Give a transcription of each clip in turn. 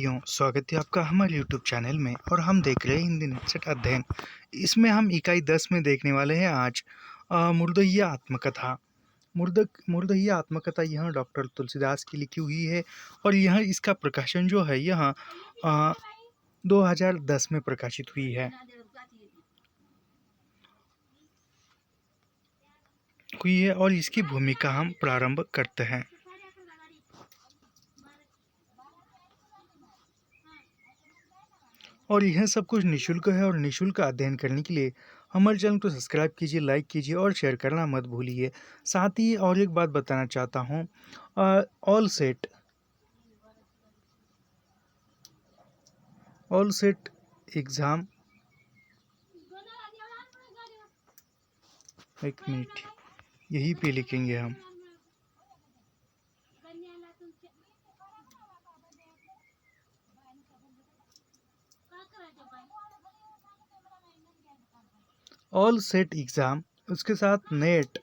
साथियों, स्वागत है आपका हमारे यूट्यूब चैनल में। और हम देख रहे हैं हिंदी निश्चित अध्ययन। इसमें हम इकाई 10 में देखने वाले हैं आज मुर्दहिया आत्मकथा। मुर्दहिया आत्मकथा यह डॉक्टर तुलसीदास की लिखी हुई है और यह इसका प्रकाशन जो है यह 2010 में प्रकाशित हुई है और इसकी भूमिका हम प्रारंभ करते हैं। और यह सब कुछ निःशुल्क है और निःशुल्क अध्ययन करने के लिए हमारे चैनल को सब्सक्राइब कीजिए, लाइक कीजिए और शेयर करना मत भूलिए। साथ ही और एक बात बताना चाहता हूँ, ऑल सेट एग्ज़ाम, एक मिनट यहीं पे लिखेंगे हम। ऑल सेट एग्ज़ाम, उसके साथ नेट,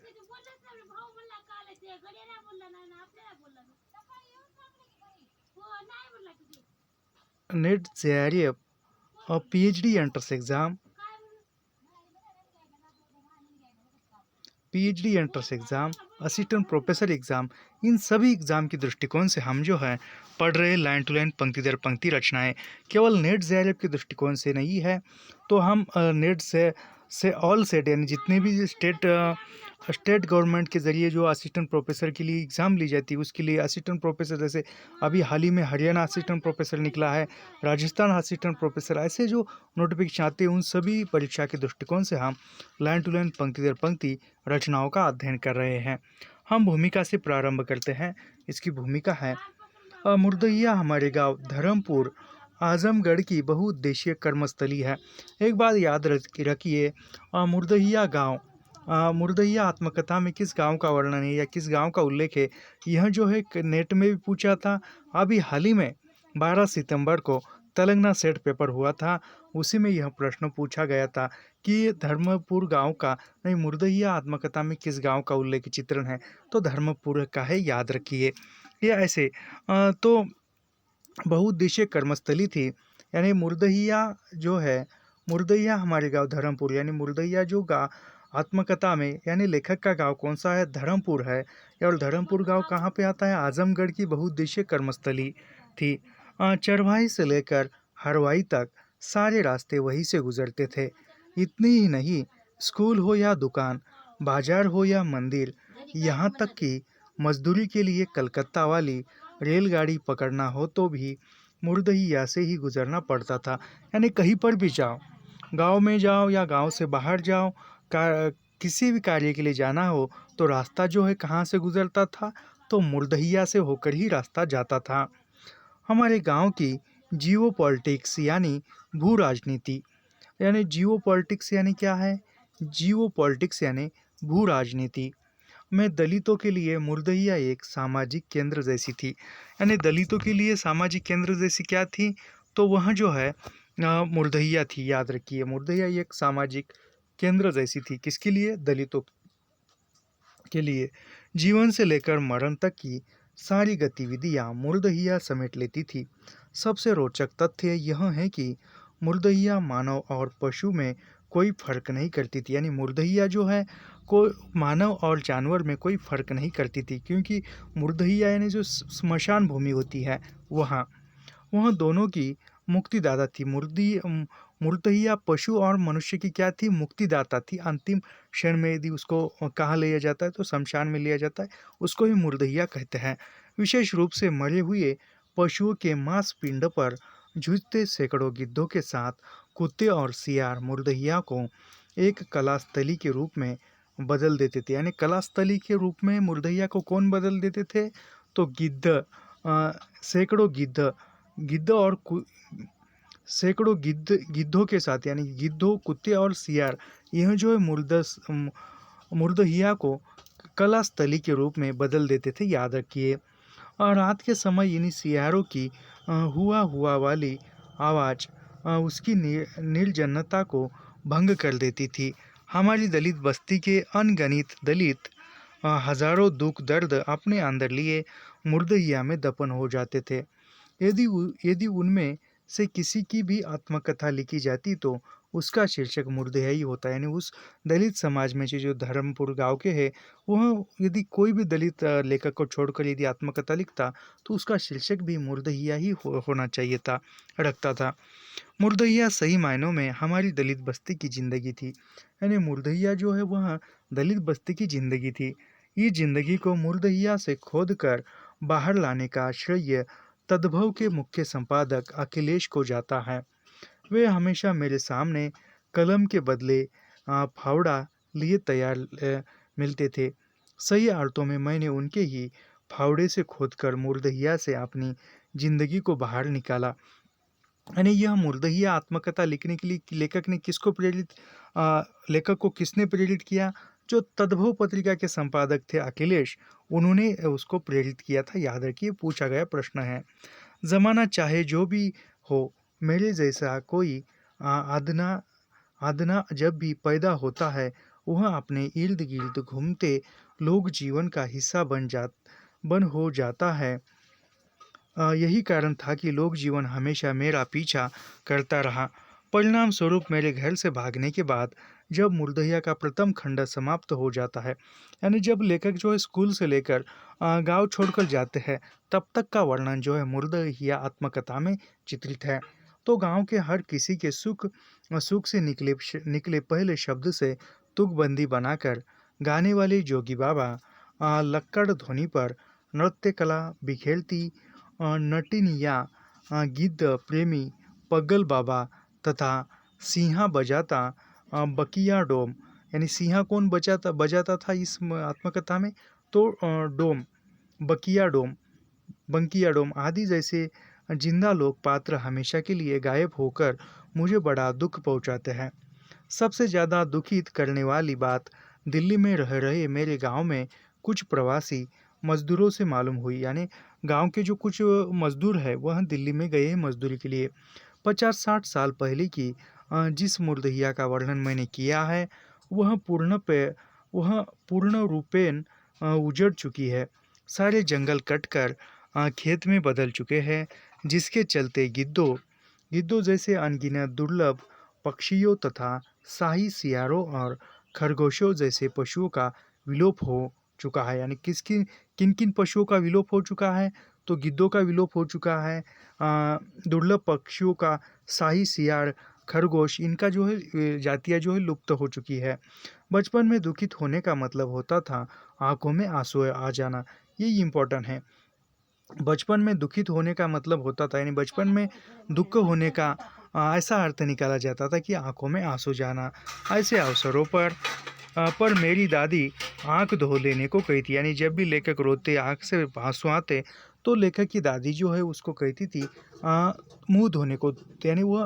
JRF और PhD entrance exam, assistant professor exam, इन सभी एग्ज़ाम के दृष्टिकोण से हम जो है पढ़ रहे लाइन टू लाइन, पंक्ति दर पंक्ति रचनाएं। केवल नेट JRF के दृष्टिकोण से नहीं है, तो हम नेट से ऑल सेट यानी जितने भी स्टेट गवर्नमेंट के ज़रिए जो असिस्टेंट प्रोफेसर के लिए एग्ज़ाम ली जाती है, उसके लिए असिस्टेंट प्रोफेसर, जैसे अभी हाल ही में हरियाणा असिस्टेंट प्रोफेसर निकला है, राजस्थान असिस्टेंट प्रोफेसर, ऐसे जो नोटिफिकेशन आते हैं उन सभी परीक्षा के दृष्टिकोण से हम लाइन टू लाइन, पंक्ति दर पंक्ति रचनाओं का अध्ययन कर रहे हैं। हम भूमिका से प्रारंभ करते हैं। इसकी भूमिका है, मुर्दहिया हमारे गांव धर्मपुर आजमगढ़ की बहुउद्देशीय कर्मस्थली है। एक बात याद रखिए, मुर्दहिया आत्मकथा में किस गांव का वर्णन है या किस गांव का उल्लेख है, यह जो है नेट में भी पूछा था। अभी हाल ही में 12 सितंबर को तेलंगाना सेट पेपर हुआ था, उसी में यह प्रश्न पूछा गया था कि धर्मपुर गांव का, नहीं, मुर्दहिया आत्मकथा में किस गांव का उल्लेख चित्रण है, तो धर्मपुर का है, याद रखिए। या ऐसे तो बहुउद्देशीय कर्मस्थली थी, यानी मुर्दहिया जो है, मुर्दहिया हमारे गांव धर्मपुर, यानी मुर्दहिया जो गाँव आत्मकथा में, यानी लेखक का गांव कौन सा है, धर्मपुर है। और धर्मपुर गांव कहाँ पे आता है, आजमगढ़ की बहुउद्देशीय कर्मस्थली थी। चरवाही से लेकर हरवाई तक सारे रास्ते वहीं से गुजरते थे। इतनी ही नहीं, स्कूल हो या दुकान, बाजार हो या मंदिर, यहाँ तक कि मजदूरी के लिए कलकत्ता वाली रेलगाड़ी पकड़ना हो तो भी मुर्दहिया से ही गुजरना पड़ता था। यानी कहीं पर भी जाओ, गांव में जाओ या गांव से बाहर जाओ, किसी भी कार्य के लिए जाना हो तो रास्ता जो है कहाँ से गुजरता था, तो मुर्दहिया से होकर ही रास्ता जाता था। हमारे गांव की जियो पॉलिटिक्स यानी भू राजनीति, यानी जियो पॉलिटिक्स यानी क्या है, जियो पॉलिटिक्स यानी भू राजनीति में दलितों के लिए मुर्दहिया एक सामाजिक केंद्र जैसी थी। यानी दलितों के लिए सामाजिक केंद्र जैसी क्या थी, तो वह जो है मुर्दहिया थी, याद रखिए। मुर्दहिया एक सामाजिक केंद्र जैसी थी, किसके लिए, दलितों के लिए। जीवन से लेकर मरण तक की सारी गतिविधियां मुर्दहिया समेट लेती थी। सबसे रोचक तथ्य यह है कि मुर्दहिया मानव और पशु में कोई फर्क नहीं करती थी। यानी मुर्दहिया जो है कोई मानव और जानवर में कोई फर्क नहीं करती थी, क्योंकि मुर्दहिया यानी जो स्मशान भूमि होती है वहाँ वह दोनों की मुक्तिदाता थी। मुर्दहिया पशु और मनुष्य की क्या थी, मुक्तिदाता थी। अंतिम क्षण में यदि उसको कहाँ लिया जाता है, तो शमशान में लिया जाता है, उसको ही मुर्दहिया कहते हैं। विशेष रूप से मरे हुए पशुओं के मांस पिंड पर जूझते सैकड़ों गिद्धों के साथ कुत्ते और सियार मुर्दहिया को एक कलास्थली के रूप में बदल देते थे। यानी कलास्थली के रूप में मुर्दहिया को कौन बदल देते थे, तो सैकड़ों गिद्ध और सैकड़ों गिद्धों के साथ, यानी गिद्धों, कुत्ते और सियार, यह जो है मुर्दहिया को कलास्थली के रूप में बदल देते थे, याद रखिए। और रात के समय इन्हीं सियारों की हुआ वाली आवाज़ उसकी निर्जनता को भंग कर देती थी। हमारी दलित बस्ती के अनगिनत दलित हजारों दुख दर्द अपने अंदर लिए मुर्दहिया में दफन हो जाते थे। यदि उनमें से किसी की भी आत्मकथा लिखी जाती तो उसका शीर्षक मुर्देह ही होता। यानी उस दलित समाज में से जो धर्मपुर गांव के है, वह यदि कोई भी दलित लेखक को छोड़कर यदि आत्मकथा लिखता तो उसका शीर्षक भी मुर्दहिया ही होना चाहिए था, रखता था। मुर्दहिया सही मायनों में हमारी दलित बस्ती की जिंदगी थी। यानी मुर्दहिया जो है वह दलित बस्ती की जिंदगी थी। ये जिंदगी को मुर्दहिया से खोद कर बाहर लाने का श्रेय तद्भव के मुख्य संपादक अखिलेश को जाता है। वे हमेशा मेरे सामने कलम के बदले फावड़ा लिए तैयार मिलते थे। सही अर्थों में मैंने उनके ही फावड़े से खोदकर मुर्दहिया से अपनी जिंदगी को बाहर निकाला। यानी यह मुर्दहिया आत्मकथा लिखने के लिए लेखक को किसने प्रेरित किया? जो तद्भव पत्रिका के संपादक थे अखिलेश, उन्होंने उसको प्रेरित किया था। याद रखिए, पूछा गया प्रश्न है। जमाना चाहे जो भी हो, मेरे जैसा कोई आदना आदना जब भी पैदा होता है, वह अपने इर्द गिर्द घूमते लोग जीवन का हिस्सा बन हो जाता है। यही कारण था कि लोक जीवन हमेशा मेरा पीछा करता रहा। परिणाम स्वरूप मेरे घर से भागने के बाद जब मुर्दहिया का प्रथम खंड समाप्त हो जाता है, यानी जब लेखक जो है स्कूल से लेकर गांव छोड़कर जाते हैं, तब तक का वर्णन जो है मुर्दहिया आत्मकथा में चित्रित है। तो गांव के हर किसी के सुख सुख से निकले पहले शब्द से तुकबंदी बनाकर गाने वाले जोगी बाबा लक्कड़ ध्वनि पर नृत्य कला बिखेरती नटिनिया गिद्ध प्रेमी पगल बाबा तथा सिंहा बजाता बकिया डोम। यानी सिंहा कौन बजाता था इस आत्मकथा में? तो डोम, बकिया डोम, बंकिया डोम आदि जैसे जिंदा लोक पात्र हमेशा के लिए गायब होकर मुझे बड़ा दुख पहुंचाते हैं। सबसे ज़्यादा दुखित करने वाली बात दिल्ली में रह रहे मेरे गांव में कुछ प्रवासी मजदूरों से मालूम हुई। यानी गांव के जो कुछ मजदूर है वह दिल्ली में गए हैं मजदूरी के लिए। 50-60 साल पहले की जिस मुर्दहिया का वर्णन मैंने किया है वह पूर्ण रूपेण उजड़ चुकी है। सारे जंगल कटकर खेत में बदल चुके हैं, जिसके चलते गिद्धों जैसे अनगिनत दुर्लभ पक्षियों तथा शाही सियारों और खरगोशों जैसे पशुओं का विलोप हो चुका है। यानी किन किन पशुओं का विलोप हो चुका है? तो गिद्धों का विलोप हो चुका है, दुर्लभ पक्षियों का, शाही सियार, खरगोश, इनका जो है जातियाँ जो है लुप्त हो चुकी है। बचपन में दुखित होने का मतलब होता था आंखों में आंसू आ जाना। ये इम्पोर्टेंट है। बचपन में दुखित होने का मतलब होता था, यानी बचपन में दुख होने का ऐसा अर्थ निकाला जाता था कि आंखों में आंसू जाना। ऐसे अवसरों पर मेरी दादी आंख धो लेने को कहती थी। यानी जब भी लेखक रोते आंख से आंसू आते तो लेखक की दादी जो है उसको कहती थी मुंह धोने को, यानी वह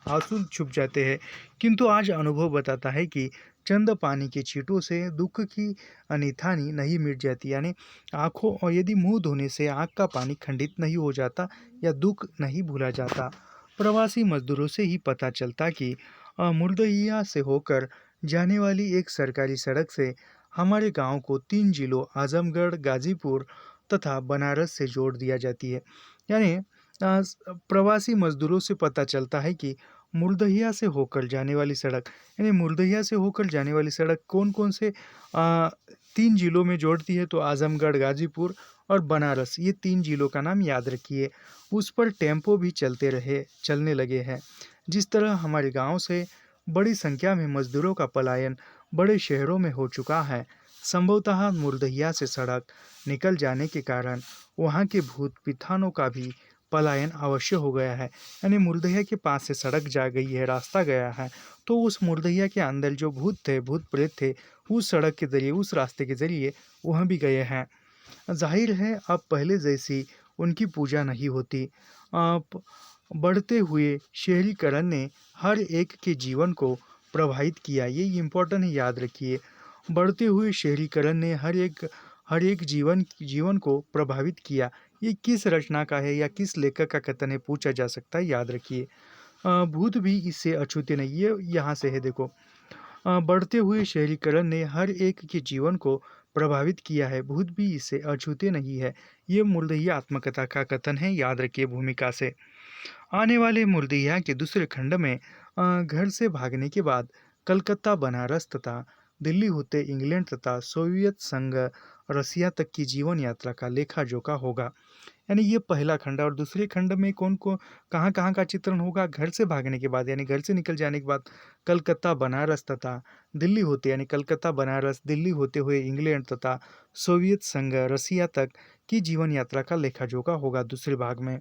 आंसू छुप जाते हैं। किंतु आज अनुभव बताता है कि चंद पानी के छींटों से दुख की अनिथानी नहीं मिट जाती। यानी आंखों और यदि मुंह धोने से आंख का पानी खंडित नहीं हो जाता या दुख नहीं भूला जाता। प्रवासी मजदूरों से ही पता चलता कि मुर्दहिया से होकर जाने वाली एक सरकारी सड़क से हमारे गांव को 3 जिलों आजमगढ़, गाजीपुर तथा बनारस से जोड़ दिया जाती है। यानी प्रवासी मजदूरों से पता चलता है कि मुर्दहिया से होकर जाने वाली सड़क, यानी मुर्दहिया से होकर जाने वाली सड़क कौन कौन से 3 जिलों में जोड़ती है? तो आजमगढ़, गाजीपुर और बनारस, ये 3 जिलों का नाम याद रखिए। उस पर टेम्पो भी चलने लगे हैं। जिस तरह हमारे गांव से बड़ी संख्या में मजदूरों का पलायन बड़े शहरों में हो चुका है, संभवतः मुर्दहिया से सड़क निकल जाने के कारण वहाँ के भूत पिथानों का भी पलायन अवश्य हो गया है। यानी मुर्दहिया के पास से सड़क जा गई है, रास्ता गया है, तो उस मुर्दहिया के अंदर जो भूत प्रेत थे, उस सड़क के जरिए, उस रास्ते के जरिए वह भी गए हैं। जाहिर है अब पहले जैसी उनकी पूजा नहीं होती। बढ़ते हुए शहरीकरण ने हर एक के जीवन को प्रभावित किया। ये इम्पोर्टेंट है, याद रखिए। बढ़ते हुए शहरीकरण ने हर एक जीवन को प्रभावित किया। ये किस रचना का है या किस लेखक का कथन है, पूछा जा सकता है, याद रखिए। भूत भी इससे अछूते नहीं। ये यहाँ से है, देखो। बढ़ते हुए शहरीकरण ने हर एक के जीवन को प्रभावित किया है, भूत भी इसे अछूते नहीं है। ये मुर्दहिया आत्मकथा का कथन है, याद रखिए भूमिका से। आने वाले मुर्दहिया के दूसरे खंड में घर से भागने के बाद कलकत्ता, बनारस तथा दिल्ली होते इंग्लैंड तथा सोवियत संघ, रसिया तक की जीवन यात्रा का लेखा जोखा होगा। यानी ये पहला खंड है। और दूसरे खंड में कौन को कहाँ कहाँ का चित्रण होगा? घर से भागने के बाद, यानी घर से निकल जाने के बाद कलकत्ता, बनारस तथा दिल्ली होते, यानी कलकत्ता, बनारस, दिल्ली होते हुए इंग्लैंड तथा सोवियत संघ, रसिया तक की जीवन यात्रा का लेखा जोखा होगा दूसरे भाग में।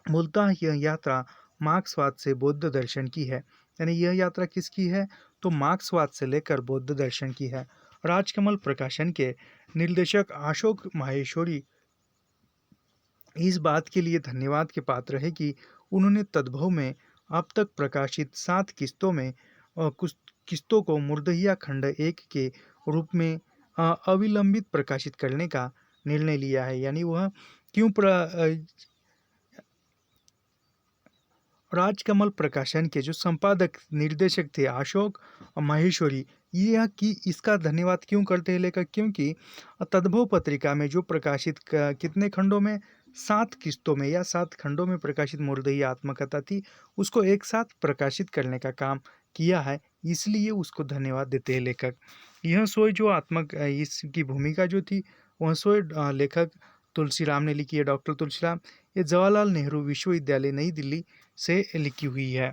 मूलतः यह यात्रा मार्क्सवाद से बौद्ध दर्शन की है। यानी यह यात्रा किसकी है? तो मार्क्सवाद से लेकर बौद्ध दर्शन की है। राजकमल प्रकाशन के निर्देशक अशोक माहेश्वरी इस बात के लिए धन्यवाद के पात्र है कि उन्होंने तद्भव में अब तक प्रकाशित 7 किस्तों में कुछ किस्तों को मुर्दहिया खंड 1 के रूप में अविलंबित प्रकाशित करने का निर्णय लिया है। यानी वह क्यों राजकमल प्रकाशन के जो संपादक निर्देशक थे अशोक माहेश्वरी, यह कि इसका धन्यवाद क्यों करते हैं लेखक? क्योंकि तद्भव पत्रिका में जो प्रकाशित कितने खंडों में, 7 किस्तों में या 7 खंडों में प्रकाशित मुर्दहिया आत्मकथा थी, उसको एक साथ प्रकाशित करने का काम किया है, इसलिए उसको धन्यवाद देते हैं लेखक। यह सोई जो इसकी भूमिका जो थी, वह सोई लेखक तुलसीराम ने लिखी है, डॉक्टर तुलसीराम। ये जवाहरलाल नेहरू विश्वविद्यालय नई दिल्ली से लिखी हुई है।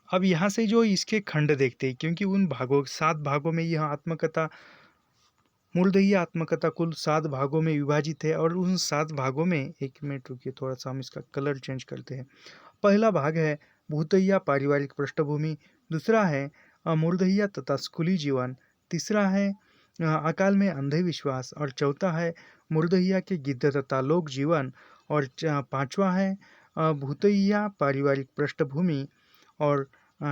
अब यहाँ से जो इसके खंड देखते हैं, क्योंकि उन भागों 7 भागों में यह आत्मकथा, मुर्दहिया आत्मकथा कुल 7 भागों में विभाजित है। और उन 7 भागों में, एक मिनट रुकिए, थोड़ा सा हम इसका कलर चेंज करते हैं। पहला भाग है भूतैया पारिवारिक पृष्ठभूमि, दूसरा है मुर्दहिया तथा स्कूली जीवन, तीसरा है अकाल में अंधविश्वास, और चौथा है मुर्दहिया के गिद्ध तथा लोक जीवन, और पांचवा है भूतैया पारिवारिक पृष्ठभूमि, और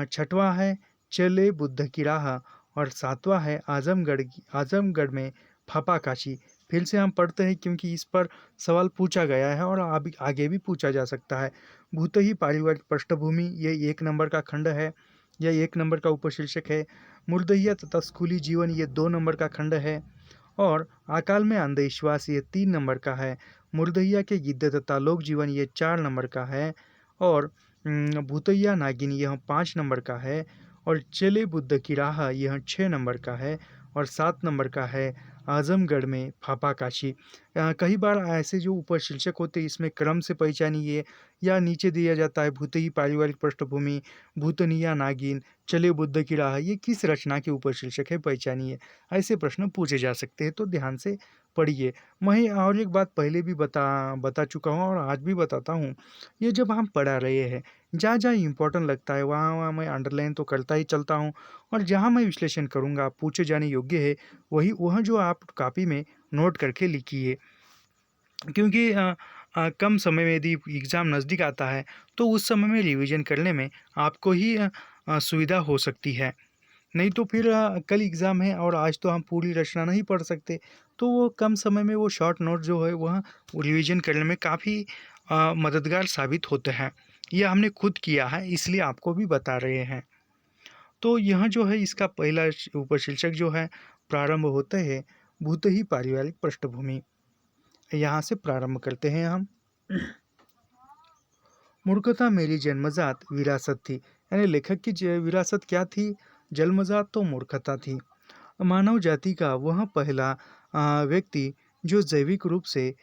छठवां है चले बुद्ध की राह, और सातवां है आजमगढ़ में फापा काशी। फिर से हम पढ़ते हैं क्योंकि इस पर सवाल पूछा गया है और आगे भी पूछा जा सकता है। भूतही पारिवारिक पृष्ठभूमि, ये 1 नंबर का खंड है, यह 1 नंबर का उपशीर्षक है। मुर्दहिया तथा स्कूली जीवन, ये 2 नंबर का खंड है। और अकाल में अंधविश्वास, ये 3 नंबर का है। मुर्दहिया के गिद्ध तथा लोक जीवन, ये 4 नंबर का है। और भूतैया नागिन, यह 5 नंबर का है। और चले बुद्ध की राह, यह 6 नंबर का है। और 7 नंबर का है आजमगढ़ में फापा काशी। कई बार ऐसे जो उपशीर्षक होते हैं, इसमें क्रम से पहचानिए, या नीचे दिया जाता है भूतही पारिवारिक पृष्ठभूमि, भूतनिया नागिन, चले बुद्ध की राह, ये किस रचना के उपशीर्षक है, पहचानिए। ऐसे प्रश्न पूछे जा सकते हैं, तो ध्यान से पढ़िए। मैं और एक बात पहले भी बता चुका हूँ और आज भी बताता हूँ, ये जब हम पढ़ा रहे हैं, जहाँ जहाँ इम्पोर्टेंट लगता है वहाँ वहाँ मैं अंडरलाइन तो करता ही चलता हूँ। और जहाँ मैं विश्लेषण करूँगा, पूछे जाने योग्य है, वह जो आप कॉपी में नोट करके लिखिए। क्योंकि कम समय में यदि एग्ज़ाम नज़दीक आता है, तो उस समय में रिवीजन करने में आपको ही सुविधा हो सकती है। नहीं तो फिर कल एग्ज़ाम है और आज तो हम पूरी रचना नहीं पढ़ सकते, तो वो कम समय में वो शॉर्ट नोट जो है वह रिवीजन करने में काफ़ी मददगार साबित होते हैं। यह हमने खुद किया है, इसलिए आपको भी बता रहे हैं। तो यह जो है इसका पहला उपशीर्षक जो है, प्रारंभ होते हैं भूतही पारिवारिक पृष्ठभूमि। यहाँ से प्रारंभ करते हैं हम। मूर्खता मेरी जन्मजात विरासत थी। यानी लेखक की विरासत क्या थी? जन्मजात तो मूर्खता थी। मानव जाति का वह पहला व्यक्ति जो जैविक रूप से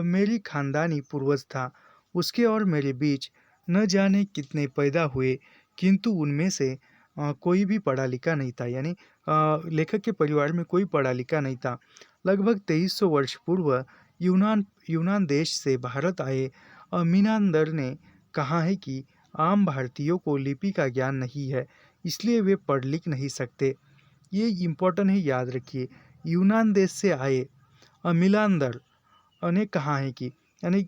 मेरी खानदानी पूर्वज था, उसके और मेरे बीच न जाने कितने पैदा हुए, किंतु उनमें से कोई भी पढ़ा लिखा नहीं था। यानी लेखक के परिवार में कोई पढ़ा लिखा नहीं था। लगभग 2300 वर्ष पूर्व यूनान देश से भारत आए मीनांदर ने कहा है कि आम भारतीयों को लिपि का ज्ञान नहीं है, इसलिए वे पढ़ लिख नहीं सकते। ये इम्पोर्टेंट है, याद रखिए। यूनान देश से आए मिलांदर ने कहा है कि, यानी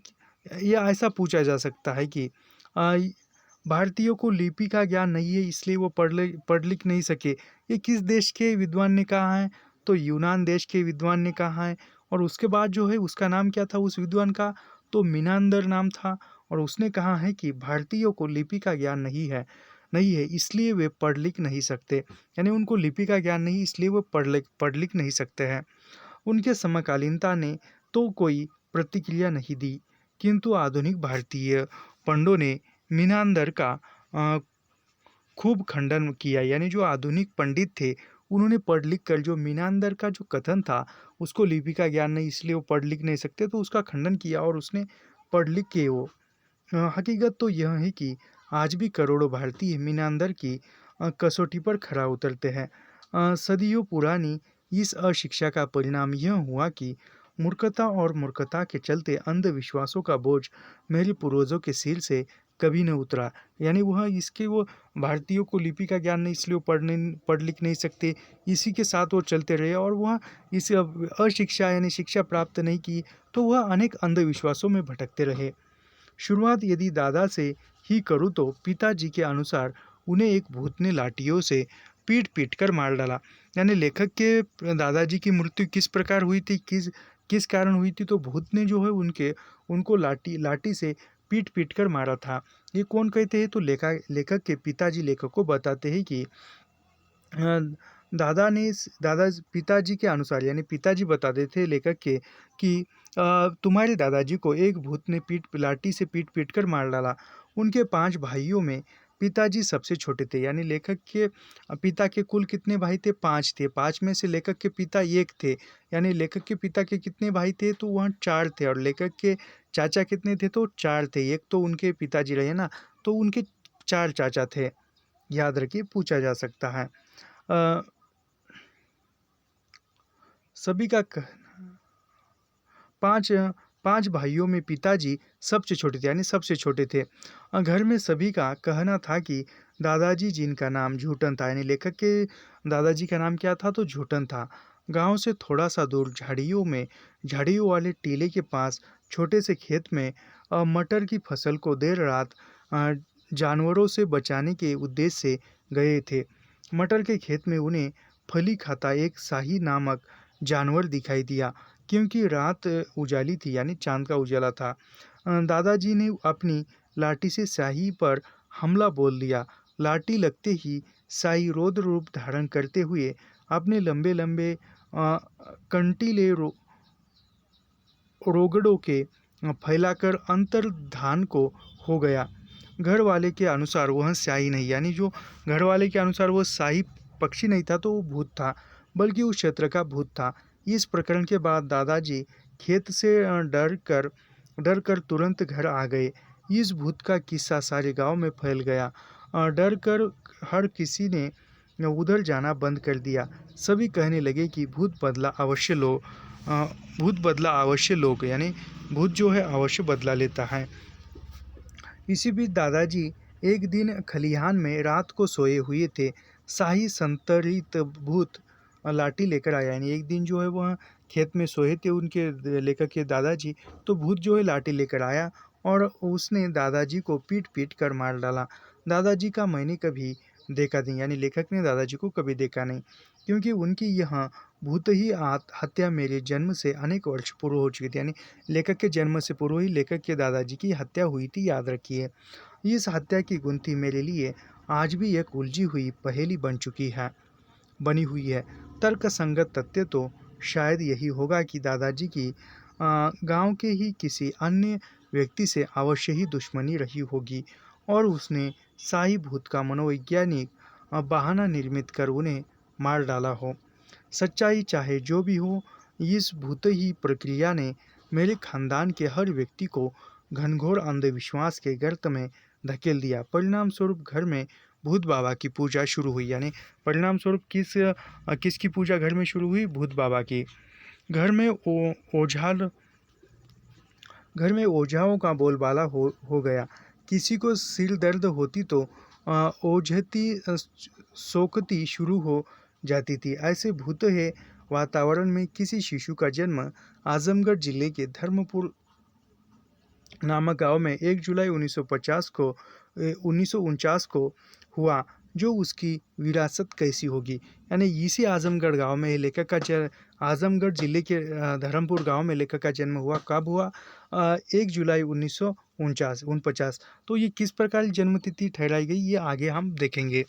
यह ऐसा पूछा जा सकता है कि भारतीयों को लिपि का ज्ञान नहीं है, इसलिए वो पढ़ लिख नहीं सके। ये किस देश के विद्वान ने कहा है? तो यूनान देश के विद्वान ने कहा है। और उसके बाद जो है उसका नाम क्या था उस विद्वान का? तो मीनांदर नाम था। और उसने कहा है कि भारतीयों को लिपि का ज्ञान नहीं है। नहीं है, इसलिए वे पढ़ लिख नहीं सकते, यानी उनको लिपि का ज्ञान नहीं, इसलिए वो पढ़ लिख नहीं सकते हैं। उनके समकालीनता ने तो कोई प्रतिक्रिया नहीं दी, किंतु आधुनिक भारतीय पंडों ने मीनांदर का अ, खूब खंडन किया। यानी जो आधुनिक पंडित थे, उन्होंने पढ़ लिख कर जो मीनांदर का जो कथन था, उसको लिपि का ज्ञान नहीं इसलिए वो पढ़ लिख नहीं सकते, तो उसका खंडन किया और उसने पढ़ लिख के वो हकीकत तो यह है कि आज भी करोड़ों भारतीय मीनांदर की कसौटी पर खरा उतरते हैं। सदियों पुरानी इस अशिक्षा का परिणाम यह हुआ कि मूर्खता के चलते अंधविश्वासों का बोझ मेरे पूर्वजों के सिर से कभी न उतरा। यानी वो भारतीयों को लिपि का ज्ञान नहीं, इसलिए वो पढ़ लिख नहीं सकते, इसी के साथ वो चलते रहे और वह इस अशिक्षा यानी शिक्षा प्राप्त नहीं की, तो वह अनेक अंधविश्वासों में भटकते रहे। शुरुआत यदि दादा से ही करूँ तो पिताजी के अनुसार उन्हें एक भूत ने लाठियों से पीट पीट कर मार डाला। यानी लेखक के दादाजी की मृत्यु किस प्रकार हुई थी, किस किस कारण हुई थी, तो भूत ने जो है उनको लाठी लाठी से पीट पीट कर मारा था। ये कौन कहते हैं, तो लेखक के पिताजी लेखक को बताते हैं कि अ, दादा पिताजी के अनुसार, यानी पिताजी बताते थे लेखक के कि तुम्हारे दादाजी को एक भूत ने लाठी से पीट पीट कर मार डाला। उनके 5 भाइयों में पिताजी सबसे छोटे थे। यानी लेखक के पिता के कुल कितने भाई थे, 5 थे। 5 में से लेखक के पिता एक थे। यानी लेखक के पिता के कितने भाई थे, तो वह 4 थे। और लेखक के चाचा कितने थे, तो 4 थे। एक तो उनके पिताजी रहे ना, तो उनके 4 चाचा थे। याद रखिए, पूछा जा सकता है। अ, सभी का पांच पांच भाइयों में पिताजी सबसे छोटे थे, यानी सबसे छोटे थे। घर में सभी का कहना था कि दादाजी, जिनका नाम झूठन था, यानी लेखक के दादाजी का नाम क्या था, तो झूठन था, गांव से थोड़ा सा दूर झाड़ियों वाले टीले के पास छोटे से खेत में मटर की फसल को देर रात अ, जानवरों से बचाने के उद्देश्य से गए थे। मटर के खेत में उन्हें फली खाता एक शाही नामक जानवर दिखाई दिया, क्योंकि रात उजाली थी, यानी चांद का उजाला था। दादाजी ने अपनी लाठी से शाही पर हमला बोल दिया। लाठी लगते ही शाही रौद्र रूप धारण करते हुए अपने लंबे लंबे कंटीले रोगड़ों के फैलाकर अंतर्धान को हो गया। घर वाले के अनुसार वह शाही नहीं, यानी जो घर वाले के अनुसार वो शाही पक्षी नहीं था, तो वो भूत था, बल्कि उस क्षेत्र का भूत था। इस प्रकरण के बाद दादाजी खेत से डर कर तुरंत घर आ गए। इस भूत का किस्सा सारे गांव में फैल गया। डर कर हर किसी ने उधर जाना बंद कर दिया। सभी कहने लगे कि भूत बदला अवश्य लोग, यानी भूत जो है अवश्य बदला लेता है। इसी बीच दादाजी एक दिन खलिहान में रात को सोए हुए थे। शाही संतरित भूत लाठी लेकर आया। यानी एक दिन जो है वह खेत में सोए थे उनके लेखक के दादाजी, तो भूत जो है लाठी लेकर आया और उसने दादाजी को पीट पीट कर मार डाला। दादाजी का मैंने कभी देखा नहीं, यानी लेखक ने दादाजी को कभी देखा नहीं, क्योंकि उनकी यह भूत ही हत्या मेरे जन्म से अनेक वर्ष पूर्व हो चुकी थी। यानी लेखक के जन्म से पूर्व ही लेखक के दादाजी की हत्या हुई थी, याद रखिए। इस हत्या की गुंथी मेरे लिए आज भी एक उलझी हुई पहेली बनी हुई है। तर्क संगत तथ्य तो शायद यही होगा कि दादाजी की गांव के ही किसी अन्य व्यक्ति से अवश्य ही दुश्मनी रही होगी और उसने शाही भूत का मनोवैज्ञानिक बहाना निर्मित कर उन्हें मार डाला हो। सच्चाई चाहे जो भी हो, इस भूत ही प्रक्रिया ने मेरे खानदान के हर व्यक्ति को घनघोर अंधविश्वास के गर्त में धकेल दिया। परिणाम स्वरूप घर में भूत बाबा की पूजा शुरू हुई। यानी परिणाम स्वरूप किसकी पूजा घर में शुरू हुई, भूत बाबा की। घर में ओझाल घर में ओझाओं का बोलबाला हो गया। किसी को सिर दर्द होती तो ओझती सोखती शुरू हो जाती थी। ऐसे भूत है वातावरण में किसी शिशु का जन्म आजमगढ़ जिले के धर्मपुर नामक गांव में 1 जुलाई 1949 को हुआ। जो उसकी विरासत कैसी होगी। यानी इसी आजमगढ़ गांव में लेखक का आजमगढ़ जिले के धर्मपुर गांव में लेखक का जन्म हुआ। कब हुआ, 1 जुलाई 49। तो ये किस प्रकार की जन्मतिथि ठहराई गई, ये आगे हम देखेंगे।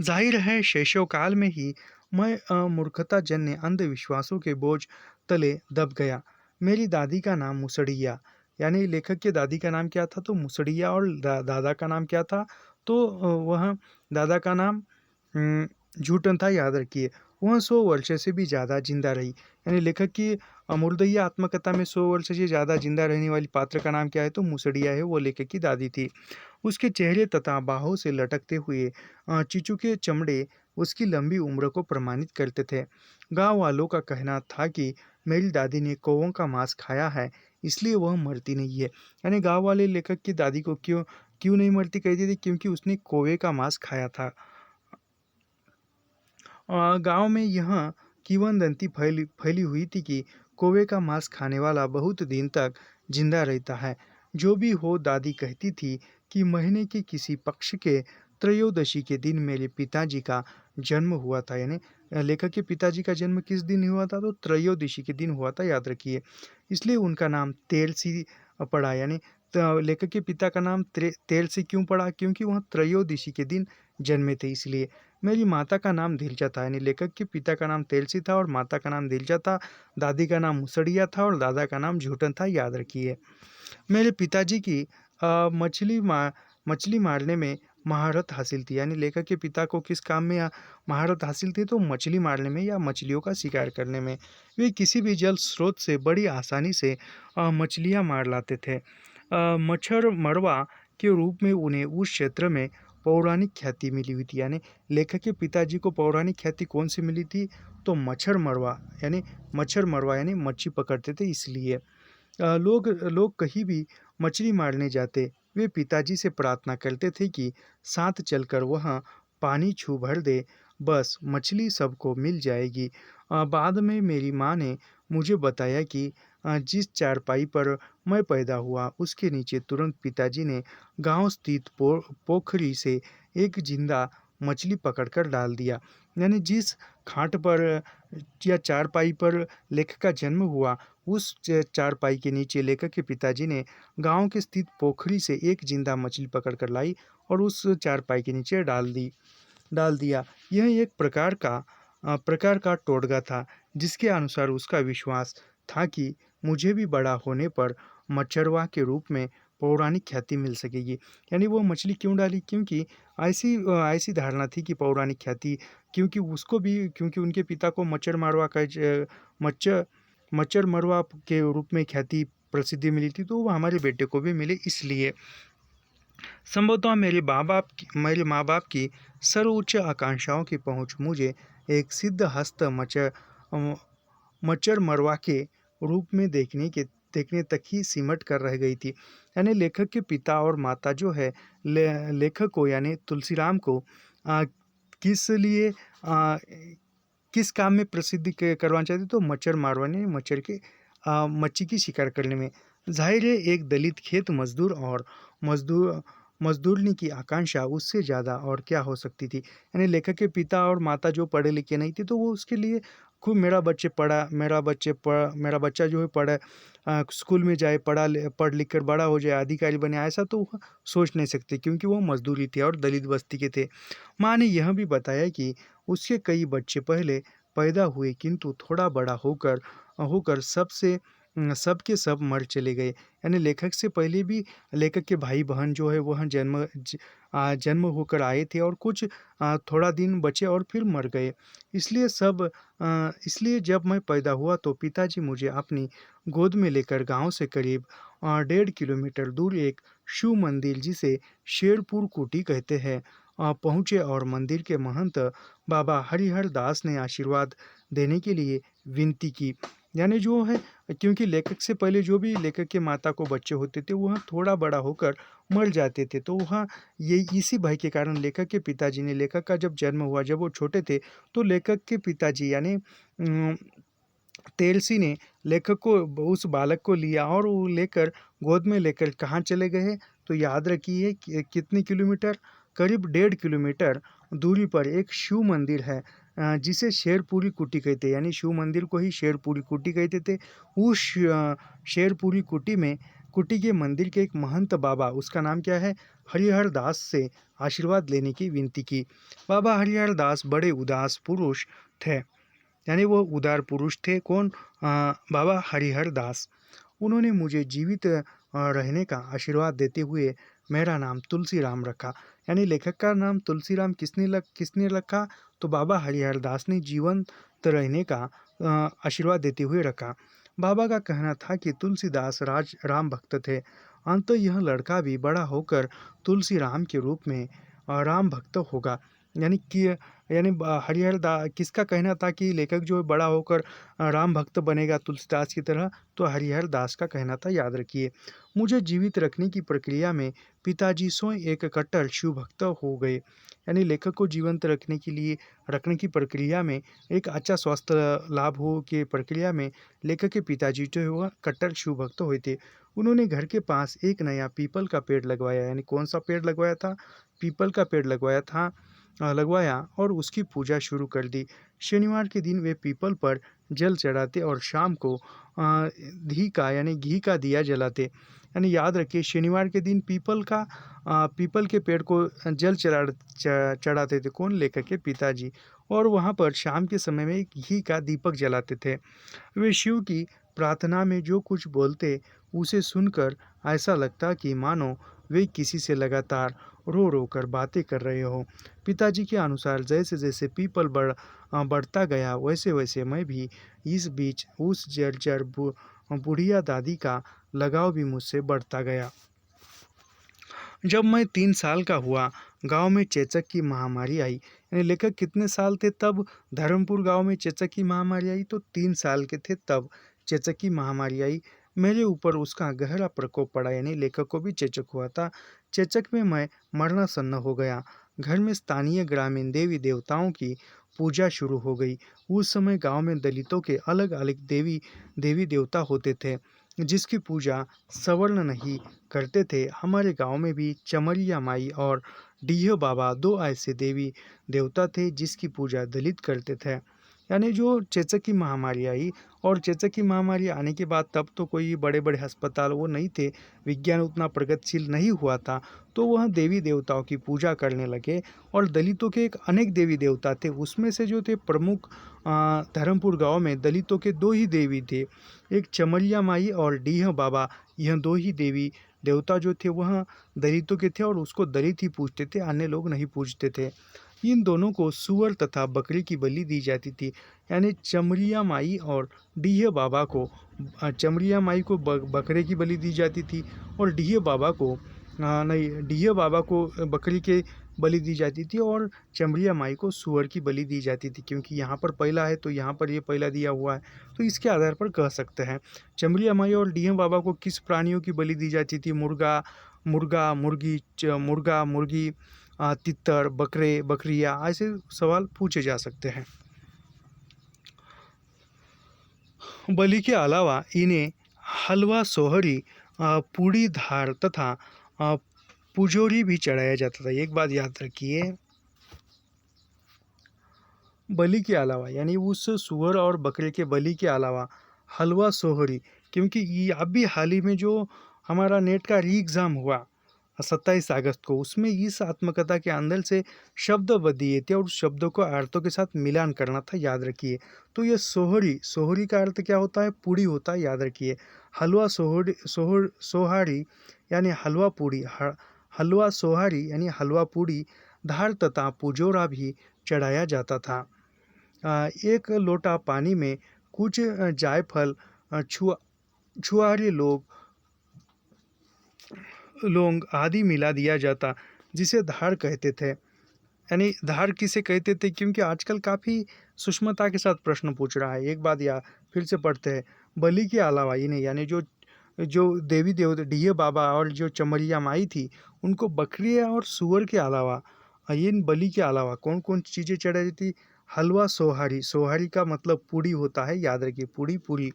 जाहिर है शैशव काल में ही मैं मूर्खता जन्य अंधविश्वासों के बोझ तले दब गया। मेरी दादी का नाम मुसड़िया, यानी लेखक के दादी का नाम क्या था तो मुसड़िया, और दादा का नाम क्या था तो वह दादा का नाम झूठन था, याद रखिए। वह 100 वर्ष से भी ज़्यादा जिंदा रही। यानी लेखक की अमूर्दय्या आत्मकथा में 100 वर्ष से ज़्यादा जिंदा रहने वाली पात्र का नाम क्या है तो मुसड़िया है, वो लेखक की दादी थी। उसके चेहरे तथा बाहों से लटकते हुए चिचुके चमड़े उसकी लंबी उम्र को प्रमाणित करते थे। गांव वालों का कहना था कि मेरी दादी ने कौवों का मांस खाया है, इसलिए वह मरती नहीं है। यानी गांव वाले लेखक की दादी को क्यों क्यों नहीं मरती कहते थे, क्योंकि उसने कौवे का मांस खाया था। गांव में यह किंवदंती फैली हुई थी कि कौवे का मांस खाने वाला बहुत दिन तक जिंदा रहता है। जो भी हो, दादी कहती थी कि महीने के किसी पक्ष के त्रयोदशी के दिन मेरे पिताजी का जन्म हुआ था। यानी लेखक के पिताजी का जन्म किस दिन हुआ था तो त्रयोदशी के दिन हुआ था, याद रखिए। इसलिए उनका नाम तेलसी पड़ा। यानी लेखक के पिता का नाम तेलसी क्यों पड़ा, क्योंकि वह त्रयोदशी के दिन जन्मे थे, इसलिए। मेरी माता का नाम दिलजा था। यानी लेखक के पिता का नाम तेलसी था और माता का नाम दिलजा था। दादी का नाम मुसड़िया था और दादा का नाम झूठन था, याद रखिए। मेरे पिताजी की मछली मारने में महारत हासिल थी। यानी लेखक के पिता को किस काम में महारत हासिल थी तो मछली मारने में या मछलियों का शिकार करने में। वे किसी भी जल स्रोत से बड़ी आसानी से मछलियां मार लाते थे। मच्छर मरवा के रूप में उन्हें उस क्षेत्र में पौराणिक ख्याति मिली हुई थी। यानी लेखक के पिताजी को पौराणिक ख्याति कौन सी मिली थी तो मच्छर मरवा यानी मच्छी पकड़ते थे, इसलिए। लोग लोग कहीं भी मछली मारने जाते, वे पिताजी से प्रार्थना करते थे कि साथ चलकर वह पानी छू भर दे, बस मछली सबको मिल जाएगी। बाद में मेरी माँ ने मुझे बताया कि जिस चारपाई पर मैं पैदा हुआ उसके नीचे तुरंत पिताजी ने गांव स्थित पोखरी से एक जिंदा मछली पकड़कर डाल दिया। यानी जिस खाट पर या चारपाई पर लेखक का जन्म हुआ, उस चारपाई के नीचे लेखक के पिताजी ने गांव के स्थित पोखरी से एक जिंदा मछली पकड़कर लाई और उस चारपाई के नीचे डाल दिया। यह एक प्रकार का टोटका था, जिसके अनुसार उसका विश्वास था कि मुझे भी बड़ा होने पर मच्छरवाह के रूप में पौराणिक ख्याति मिल सकेगी। यानी वो मछली क्यों डाली, क्योंकि ऐसी धारणा थी कि पौराणिक ख्याति, क्योंकि उनके पिता को मच्छर मच्छर मरवा के रूप में ख्याति प्रसिद्धि मिली थी, तो वो हमारे बेटे को भी मिले, इसलिए। संभवतः मेरे माँ बाप की सर्वोच्च आकांक्षाओं की पहुँच मुझे एक सिद्ध हस्त मच्छर मरवा के रूप में देखने तक ही सिमट कर रह गई थी। यानी लेखक के पिता और माता जो है लेखक को यानी तुलसीराम को आ, किस लिए किस काम में प्रसिद्धि करवाना चाहते तो मच्छर मारवाने, मच्छी की शिकार करने में। जाहिर है एक दलित खेत मजदूर और मजदूरनी की आकांक्षा उससे ज़्यादा और क्या हो सकती थी। यानी लेखक के पिता और माता जो पढ़े लिखे नहीं थे, तो वो उसके लिए खूब मेरा बच्चा जो है पढ़े, स्कूल में जाए, पढ़ लिख कर बड़ा हो जाए, अधिकारी बने, ऐसा तो वह सोच नहीं सकते, क्योंकि वो मजदूरी थे और दलित बस्ती के थे। माँ ने यह भी बताया कि उसके कई बच्चे पहले पैदा हुए, किंतु थोड़ा बड़ा होकर होकर सबके सब मर चले गए। यानी लेखक से पहले भी लेखक के भाई बहन जो है वह जन्म होकर आए थे और कुछ थोड़ा दिन बचे और फिर मर गए। इसलिए जब मैं पैदा हुआ तो पिताजी मुझे अपनी गोद में लेकर गांव से करीब 1.5 किलोमीटर दूर एक शिव मंदिर, जिसे शेरपुर कुटी कहते हैं, पहुँचे और मंदिर के महंत बाबा हरिहर दास ने आशीर्वाद देने के लिए विनती की। यानी जो है, क्योंकि लेखक से पहले जो भी लेखक के माता को बच्चे होते थे वह थोड़ा बड़ा होकर मर जाते थे, तो वह ये इसी भय के कारण लेखक के पिताजी ने, लेखक का जब जन्म हुआ जब वो छोटे थे, तो लेखक के पिताजी यानी तेलसी ने लेखक को, उस बालक को लिया और वो लेकर गोद में लेकर कहाँ चले गए तो याद रखिए कितने किलोमीटर, करीब 1.5 किलोमीटर दूरी पर एक शिव मंदिर है, जिसे शेरपुरी कुटी कहते हैं। यानी शिव मंदिर को ही शेरपुरी कुटी कहते थे। उस शेरपुरी कुटी में कुटी के मंदिर के एक महंत बाबा, उसका नाम क्या है, हरिहर दास, से आशीर्वाद लेने की विनती की। बाबा हरिहर दास बड़े उदास पुरुष थे, यानी वो उदार पुरुष थे। कौन? बाबा हरिहर दास। उन्होंने मुझे जीवित रहने का आशीर्वाद देते हुए मेरा नाम तुलसीराम रखा। यानी लेखक का नाम तुलसीराम किसने रखा? तो बाबा हरिहर दास ने जीवंत रहने का आशीर्वाद देते हुए रखा। बाबा का कहना था कि तुलसीदास राम भक्त थे। अंत यह लड़का भी बड़ा होकर तुलसीराम के रूप में राम भक्त होगा। यानी कि हरिहर दा किसका कहना था कि लेखक जो है बड़ा होकर राम भक्त बनेगा तुलसीदास की तरह? तो हरिहर दास का कहना था, याद रखिए। मुझे जीवित रखने की प्रक्रिया में पिताजी स्वयं एक कट्टर शिव भक्त हो गए। यानी लेखक को जीवंत रखने की प्रक्रिया में, एक अच्छा स्वास्थ्य लाभ हो की प्रक्रिया में लेखक के पिताजी जो है वह कट्टर शिव भक्त हुए थे। उन्होंने घर के पास एक नया पीपल का पेड़ लगवाया। यानी कौन सा पेड़ लगवाया था? पीपल का पेड़ लगवाया और उसकी पूजा शुरू कर दी। शनिवार के दिन वे पीपल पर जल चढ़ाते और शाम को घी का दिया जलाते। यानी याद रखिए, शनिवार के दिन पीपल के पेड़ को जल चढ़ाते थे। कौन? लेखक के पिताजी। और वहाँ पर शाम के समय में घी का दीपक जलाते थे। वे शिव की प्रार्थना में जो कुछ बोलते उसे सुनकर ऐसा लगता कि मानो वे किसी से लगातार रो रो कर बातें कर रहे हो। पिताजी के अनुसार जैसे जैसे पीपल बढ़ता गया वैसे वैसे मैं भी इस बीच उस जर्जर बुढ़िया दादी का लगाव भी मुझसे बढ़ता गया। जब मैं 3 साल का हुआ, गांव में चेचक की महामारी आई। यानी लेखक कितने साल थे तब धर्मपुर गांव में चेचक की महामारी आई? तो 3 साल के थे तब चेचक की महामारी आई। मेरे ऊपर उसका गहरा प्रकोप पड़ा। यानी लेखक को भी चेचक हुआ था। चेचक में मैं मरणासन्न हो गया। घर में स्थानीय ग्रामीण देवी देवताओं की पूजा शुरू हो गई। उस समय गांव में दलितों के अलग अलग देवी देवता होते थे जिसकी पूजा सवर्ण नहीं करते थे। हमारे गांव में भी चमरिया माई और डीह बाबा, दो ऐसे देवी देवता थे जिसकी पूजा दलित करते थे। यानी जो चेचक की महामारी आई, और चेचक की महामारी आने के बाद तब तो कोई बड़े बड़े अस्पताल वो नहीं थे, विज्ञान उतना प्रगतिशील नहीं हुआ था, तो वह देवी देवताओं की पूजा करने लगे। और दलितों के एक अनेक देवी देवता थे, उसमें से जो थे प्रमुख धर्मपुर गांव में दलितों के 2 ही देवी थे, एक चमरिया माई और डीह बाबा। यह 2 ही देवी देवता जो थे वह दलितों के थे और उसको दलित ही पूजते थे, अन्य लोग नहीं पूजते थे। इन दोनों को सूअर तथा बकरी की बलि दी जाती थी। यानी चमरिया माई और डीह बाबा को चमरिया माई को बकरे की बलि दी जाती थी और डीह बाबा को बकरी के बलि दी जाती थी और चमरिया माई को सूअर की बलि दी जाती थी। क्योंकि यहाँ पर पहला है तो यहाँ पर ये पहला दिया हुआ है, तो इसके आधार पर कह सकते हैं। चमरिया माई और डीह बाबा को किस प्राणियों की बलि दी जाती थी? मुर्गा मुर्गी, तितर, बकरे बकरियाँ, ऐसे सवाल पूछे जा सकते हैं। बलि के अलावा इन्हें हलवा, सोहरी, पूड़ी, धार तथा पुजोरी भी चढ़ाया जाता था। एक बात याद रखिए, बलि के अलावा यानी उस सुअर और बकरे के बलि के अलावा हलवा, सोहरी, क्योंकि ये अभी हाल ही में जो हमारा नेट का री एग्ज़ाम हुआ 27 अगस्त को, उसमें इस आत्मकथा के अंदर से शब्द दिए थे और उस शब्दों को अर्थों के साथ मिलान करना था, याद रखिए। तो ये सोहरी का अर्थ क्या होता है? पूड़ी होता है, याद रखिए। हलवा सोहारी यानी हलवा पूड़ी, हलवा सोहारी यानी हलवा पूड़ी, धार तथा पुजोरा भी चढ़ाया जाता था। एक लोटा पानी में कुछ जायफल, छुआरे लौंग आदि मिला दिया जाता, जिसे धार कहते थे। यानी धार किसे कहते थे? क्योंकि आजकल काफ़ी सूक्ष्मता के साथ प्रश्न पूछ रहा है। एक बात फिर से पढ़ते हैं। बलि के अलावा इन्हें यानी जो जो देवी देवता डीह बाबा और जो चमरिया माई थी, उनको बकरी और सुअर के अलावा, इन बलि के अलावा कौन कौन चीज़ें चढ़ाई जाती? हलवा, सोहारी का मतलब पूड़ी होता है, याद रखिए, पूड़ी।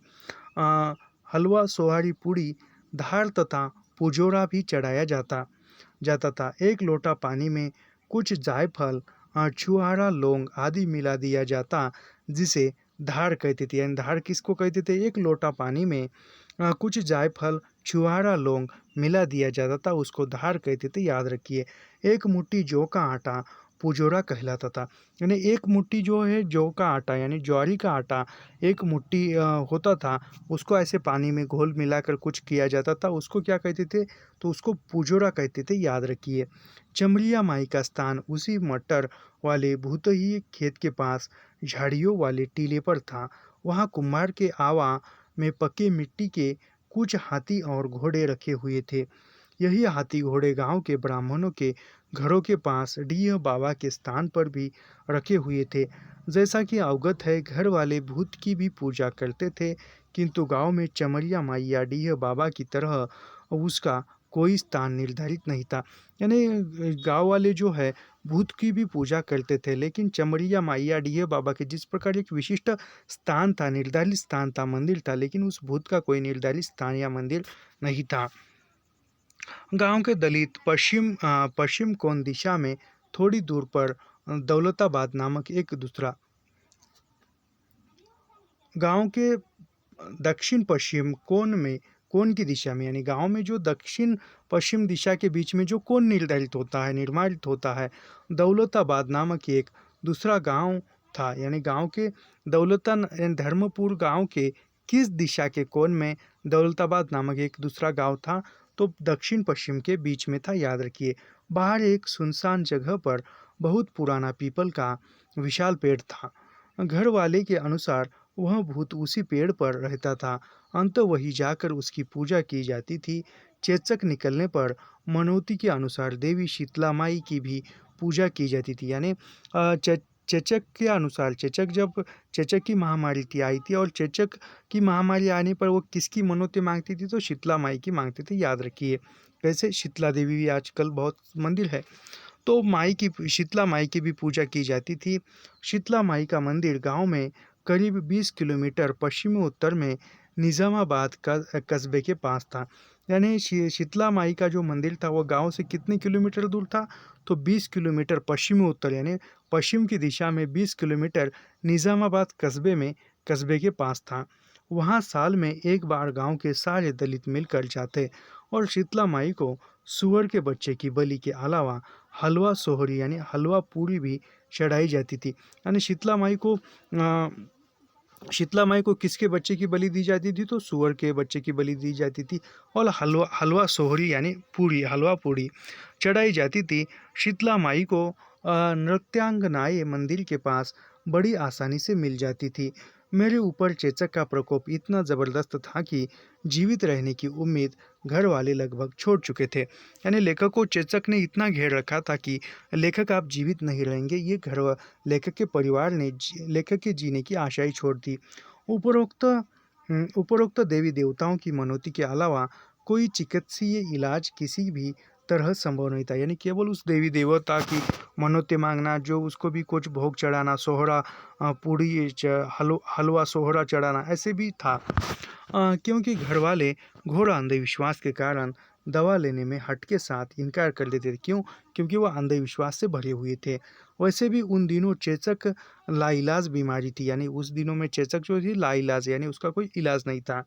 हलवा, सोहारी, पूड़ी, धार तथा पुजोरा भी चढ़ाया जाता था। एक लोटा पानी में कुछ जायफल, छुआरा, लौंग आदि मिला दिया जाता, जिसे धार कहते थे। यानी धार किसको कहते थे? एक लोटा पानी में कुछ जायफल, छुहारा, लौंग मिला दिया जाता था, उसको धार कहते थे, याद रखिए। एक मुट्ठी जौ का आटा पुजोरा कहलाता था। यानी एक मुट्ठी जो है जौ का आटा यानी ज्वारी का आटा एक मुट्ठी होता था, उसको ऐसे पानी में घोल मिलाकर कुछ किया जाता था, उसको क्या कहते थे, तो उसको पुजोरा कहते थे, याद रखिए। चमरिया माई का स्थान उसी मटर वाले भूतही खेत के पास झाड़ियों वाले टीले पर था। वहाँ कुम्हार के आवा में पके मिट्टी के कुछ हाथी और घोड़े रखे हुए थे। यही हाथी घोड़े गांव के ब्राह्मणों के घरों के पास डीह बाबा के स्थान पर भी रखे हुए थे। जैसा कि अवगत है, घर वाले भूत की भी पूजा करते थे, किंतु गांव में चमरिया माई या डीह बाबा की तरह उसका कोई स्थान निर्धारित नहीं था। यानी गांव वाले जो है भूत की भी पूजा करते थे, लेकिन चमरिया माई या डीह बाबा के जिस प्रकार एक विशिष्ट स्थान था, निर्धारित स्थान था, मंदिर था, लेकिन उस भूत का कोई निर्धारित स्थान या मंदिर नहीं था। गांव के दलित पश्चिम कोण दिशा में थोड़ी दूर पर दौलताबाद नामक एक दूसरा गांव के दक्षिण पश्चिम कोण की दिशा में, यानी गांव में जो दक्षिण पश्चिम दिशा के बीच में जो कोण निर्धारित होता है, निर्माणित होता है, दौलताबाद नामक एक दूसरा गांव था। यानी गांव के धर्मपुर गांव के किस दिशा के कोण में दौलताबाद नामक एक दूसरा गांव था, तो दक्षिण पश्चिम के बीच में था, याद रखिए। बाहर एक सुनसान जगह पर बहुत पुराना पीपल का विशाल पेड़ था। घर वाले के अनुसार वह भूत उसी पेड़ पर रहता था। अंत वही जाकर उसकी पूजा की जाती थी। चेचक निकलने पर मनौती के अनुसार देवी शीतला माई की भी पूजा की जाती थी। यानी चेचक के अनुसार चेचक की महामारी आई थी, और चेचक की महामारी आने पर वो किसकी मनौती मांगती थी, तो शीतला माई की मांगती थी, याद रखिए। वैसे शीतला देवी भी आजकल बहुत मंदिर है, तो शीतला माई की भी पूजा की जाती थी। शीतला माई का मंदिर गांव में करीब 20 किलोमीटर पश्चिमी उत्तर में निज़ामाबाद का कस्बे के पास था। यानी शीतला माई का जो मंदिर था वो गांव से कितने किलोमीटर दूर था, तो 20 किलोमीटर पश्चिमी उत्तर, यानी पश्चिम की दिशा में 20 किलोमीटर निज़ामाबाद कस्बे के पास था। वहाँ साल में एक बार गांव के सारे दलित मिलकर जाते और शीतला माई को सुअर के बच्चे की बलि के अलावा हलवा सोहरी यानी हलवा पूरी भी चढ़ाई जाती थी। यानी शीतला माई को किसके बच्चे की बलि दी जाती थी, तो सुअर के बच्चे की बलि दी जाती थी, और हलवा सोहरी यानी हलवा पूरी चढ़ाई जाती थी। शीतला माई को नृत्यांगनाएं मंदिर के पास बड़ी आसानी से मिल जाती थी। मेरे ऊपर चेचक का प्रकोप इतना ज़बरदस्त था कि जीवित रहने की उम्मीद घर वाले लगभग छोड़ चुके थे। यानी लेखक को चेचक ने इतना घेर रखा था कि लेखक आप जीवित नहीं रहेंगे, ये लेखक के परिवार ने लेखक के जीने की आशा ही छोड़ दी। उपरोक्त देवी देवताओं की मनौती के अलावा कोई चिकित्सीय इलाज किसी भी तरह संभव नहीं था। यानी केवल उस देवी देवता की मनौती मांगना, जो उसको भी कुछ भोग चढ़ाना, सोहरा पूड़ी हलवा सोहरा चढ़ाना, ऐसे भी था। क्योंकि घर वाले घोर अंधविश्वास के कारण दवा लेने में हट के साथ इनकार कर देते थे। क्यों? क्योंकि वह अंधविश्वास से भरे हुए थे। वैसे भी उन दिनों चेचक लाइलाज बीमारी थी, यानी उस दिनों में चेचक जो थी लाइलाज, यानी उसका कोई इलाज नहीं था।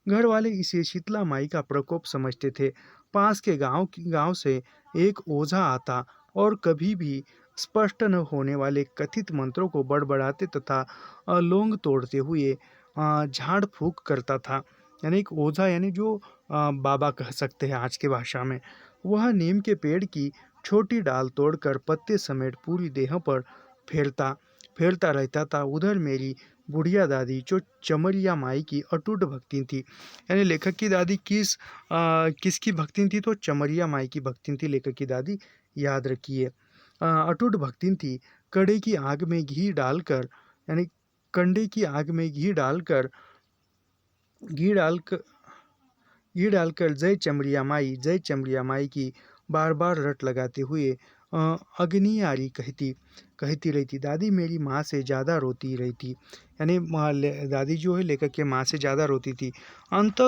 घर वाले इसे शीतला माई का प्रकोप समझते थे। पास के गांव से एक ओझा आता और कभी भी स्पष्ट न होने वाले कथित मंत्रों को बड़बड़ाते तथा लौंग तोड़ते हुए झाड़ फूक करता था। यानी एक ओझा, यानी जो बाबा कह सकते हैं आज के भाषा में। वह नीम के पेड़ की छोटी डाल तोड़कर पत्ते समेत पूरी देह पर फेरता फेरता रहता था। उधर मेरी बुढ़िया दादी जो चमरिया माई की अटूट भक्ति थी। यानी लेखक की दादी किसकी भक्ति थी, तो चमरिया माई की भक्ति थी लेखक की दादी, याद रखिए। अटूट भक्ति थी। कड़े की आग में घी डालकर यानी कंडे की आग में घी डालकर घी डालकर जय चमरिया माई की बार बार रट लगाते हुए अग्नियारी कहती रहती। दादी मेरी माँ से ज़्यादा रोती रहती। यानी दादी जो है लेखक के माँ से ज़्यादा रोती थी। अंत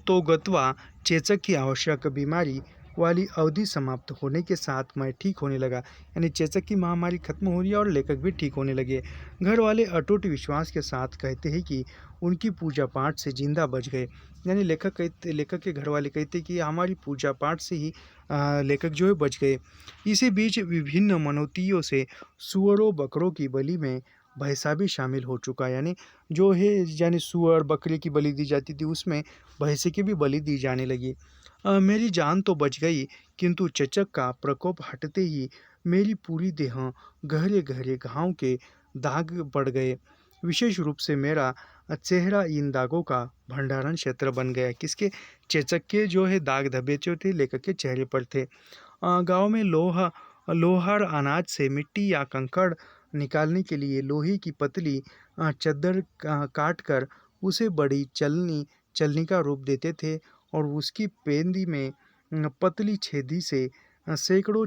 तो गत्वा चेचक की आवश्यक बीमारी वाली अवधि समाप्त होने के साथ मैं ठीक होने लगा। यानी चेचक की महामारी खत्म हो रही है और लेखक भी ठीक होने लगे। घर वाले अटूट विश्वास के साथ कहते हैं कि उनकी पूजा पाठ से जिंदा बच गए। यानी लेखक के घर वाले कहते कि हमारी पूजा पाठ से ही लेखक जो है बच गए। इसी बीच विभिन्न मनोतियों से सुअरों बकरों की बलि में भैंसा भी शामिल हो चुका। यानी जो है, यानी सुअर बकरे की बलि दी जाती थी, उसमें भैंसे की भी बलि दी जाने लगी। मेरी जान तो बच गई, किंतु चेचक का प्रकोप हटते ही मेरी पूरी देह गहरे गहरे घाव के दाग पड़ गए। विशेष रूप से मेरा चेहरा इन दागों का भंडारण क्षेत्र बन गया। किसके? चेचक के जो है दाग धब्बे जो थे लेखक के चेहरे पर थे। गांव में लोहार अनाज से मिट्टी या कंकड़ निकालने के लिए लोहे की पतली चद्दर काट कर उसे बड़ी चलनी का रूप देते थे और उसकी पेंदी में पतली छेदी से सैकड़ों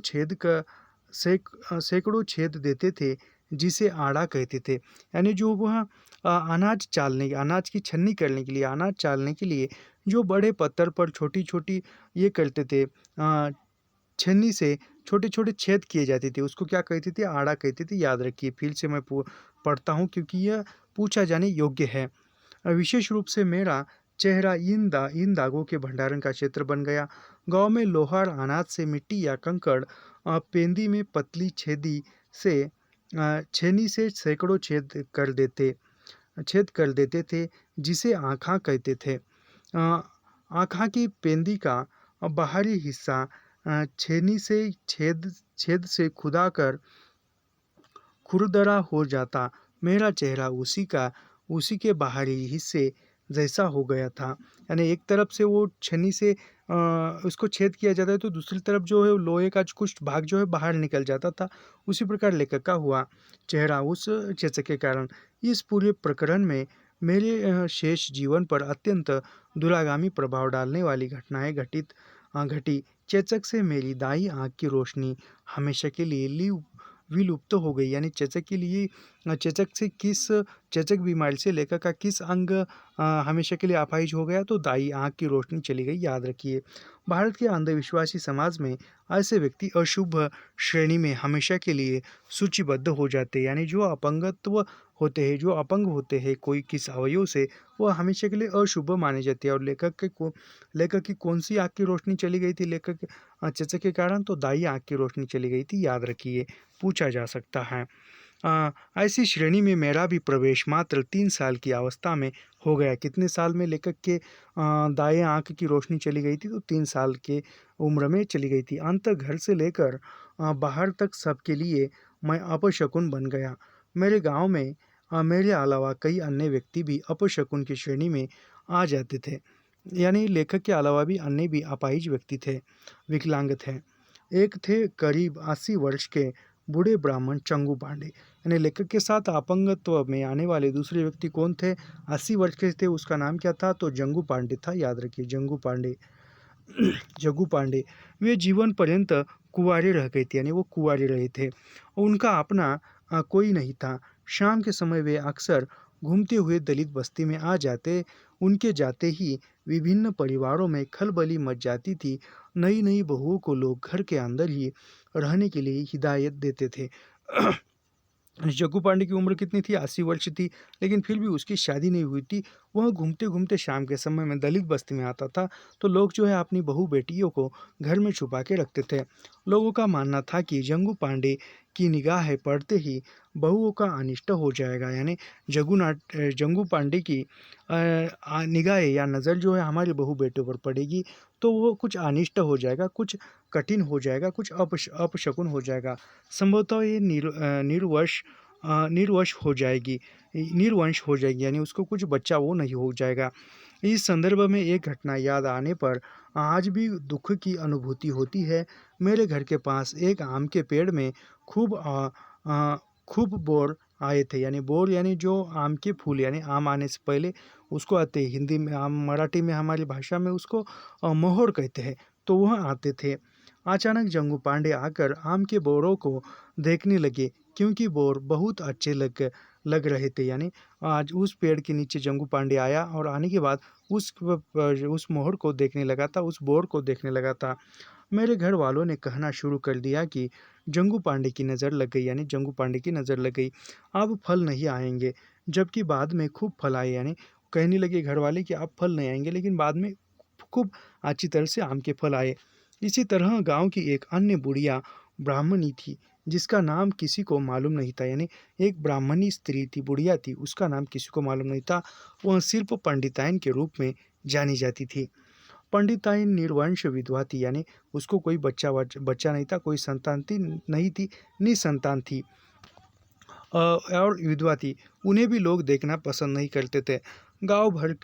छेद देते थे, जिसे आड़ा कहते थे। यानी जो वह अनाज की छन्नी करने के लिए, अनाज चालने के लिए जो बड़े पत्थर पर छोटी छोटी ये करते थे, छन्नी से छोटे छोटे छेद किए जाते थे, उसको क्या कहते थे? आड़ा कहते थे। याद रखिए, फिर से मैं पढ़ता हूँ क्योंकि यह पूछा जाने योग्य है। विशेष रूप से मेरा चेहरा इन दागों के भंडारण का क्षेत्र बन गया। गांव में लोहार अनाज से मिट्टी या कंकड़ पेंदी में पतली छेनी से सैकड़ों छेद कर देते थे, जिसे आँखा कहते थे। आँखा की पेंदी का बाहरी हिस्सा छेनी से छेद से खुरदरा हो जाता। मेरा चेहरा उसी के बाहरी हिस्से जैसा हो गया था। यानी एक तरफ से वो छन्नी से उसको छेद किया जाता है, तो दूसरी तरफ जो है लोहे का कुछ भाग जो है बाहर निकल जाता था। उसी प्रकार लेखक का हुआ चेहरा उस चेचक के कारण। इस पूरे प्रकरण में मेरे शेष जीवन पर अत्यंत दूरगामी प्रभाव डालने वाली घटनाएं घटी। चेचक से मेरी दाई आँख की रोशनी हमेशा के लिए विलुप्त हो गई। यानी चेचक बीमारी से लेखक का किस अंग हमेशा के लिए अपाहिज हो गया? तो दाई आँख की रोशनी चली गई। याद रखिए, भारत के अंधविश्वासी समाज में ऐसे व्यक्ति अशुभ श्रेणी में हमेशा के लिए सूचीबद्ध हो जाते हैं। यानी जो अपंग होते हैं कोई किस अवयव से, वह हमेशा के लिए अशुभ माने जाते हैं। और लेखक की कौन सी आँख की रोशनी चली गई थी चेचक के कारण? तो दाई आँख की रोशनी चली गई थी। याद रखिए, पूछा जा सकता है। ऐसी श्रेणी में मेरा भी प्रवेश मात्र 3 साल की अवस्था में हो गया। कितने साल में लेखक के दाएं आँख की रोशनी चली गई थी? तो 3 साल के उम्र में चली गई थी। अंत घर से लेकर बाहर तक सबके लिए मैं अपशकुन बन गया। मेरे गांव में मेरे अलावा कई अन्य व्यक्ति भी अपशकुन की श्रेणी में आ जाते थे। यानी लेखक के अलावा भी अन्य भी अपाहिज व्यक्ति थे, विकलांग थे। एक थे करीब 80 वर्ष के बूढ़े ब्राह्मण चंगू पांडे। यानी लेखक के साथ अपंगत्व में आने वाले दूसरे व्यक्ति कौन थे? 80 वर्ष के थे, उसका नाम क्या था? तो जंगू पांडे था। याद रखिए, जग्गू पांडे। वे जीवन पर्यंत कुंवारे रह गए थे। यानी वो कुंवारे रहे थे। उनका अपना कोई नहीं था। शाम के समय वे अक्सर घूमते हुए दलित बस्ती में आ जाते। उनके जाते ही विभिन्न परिवारों में खलबली मच जाती थी। नई नई बहुओं को लोग घर के अंदर ही रहने के लिए हिदायत देते थे। जग्गू पांडे की उम्र कितनी थी? 80 वर्ष थी, लेकिन फिर भी उसकी शादी नहीं हुई थी। वह घूमते घूमते शाम के समय में दलित बस्ती में आता था, तो लोग जो है अपनी बहू बेटियों को घर में छुपा के रखते थे। लोगों का मानना था कि जग्गू पांडे की निगाह पड़ते ही बहुओं का अनिष्ट हो जाएगा। यानी जग्गू पांडे की निगाह या नज़र जो है हमारे बहू बेटों पर पड़ेगी, तो वो कुछ अनिष्ट हो जाएगा, कुछ कठिन हो जाएगा, कुछ अपशकुन हो जाएगा। संभवतः ये निर्वंश हो जाएगी। यानी उसको कुछ बच्चा वो नहीं हो जाएगा। इस संदर्भ में एक घटना याद आने पर आज भी दुख की अनुभूति होती है। मेरे घर के पास एक आम के पेड़ में खूब बोर आए थे। यानी बोर यानी जो आम के फूल, यानी आम आने से पहले उसको आते हैं। हिंदी में मराठी में हमारी भाषा में उसको मोहर कहते हैं। तो वह आते थे। अचानक जग्गू पांडे आकर आम के बोरों को देखने लगे, क्योंकि बोर बहुत अच्छे लग रहे थे। यानी आज उस पेड़ के नीचे जग्गू पांडे आया और आने के बाद उस मोहर को देखने लगा था, उस बोर को देखने लगा था। मेरे घर वालों ने कहना शुरू कर दिया कि जंगू पांडे की नज़र लग गई, यानी जंगू पांडे की नज़र लग गई, अब फल नहीं आएंगे। जबकि बाद में खूब फल आए, यानी कहने लगे घर वाले कि अब फल नहीं आएंगे, लेकिन बाद में खूब अच्छी तरह से आम के फल आए। इसी तरह गांव की एक अन्य बुढ़िया ब्राह्मणी थी, जिसका नाम किसी को मालूम नहीं था, यानी एक ब्राह्मणी स्त्री थी, बुढ़िया थी, उसका नाम किसी को मालूम नहीं था। वह सिर्फ पंडिताइन के रूप में जानी जाती थी। पंडिताइन निर्वंश विधवा थी, यानी उसको कोई बच्चा नहीं था, कोई संतान थी नहीं थी, निसंतान थी, और विधवा थी। उन्हें भी लोग देखना पसंद नहीं करते थे। गांव भर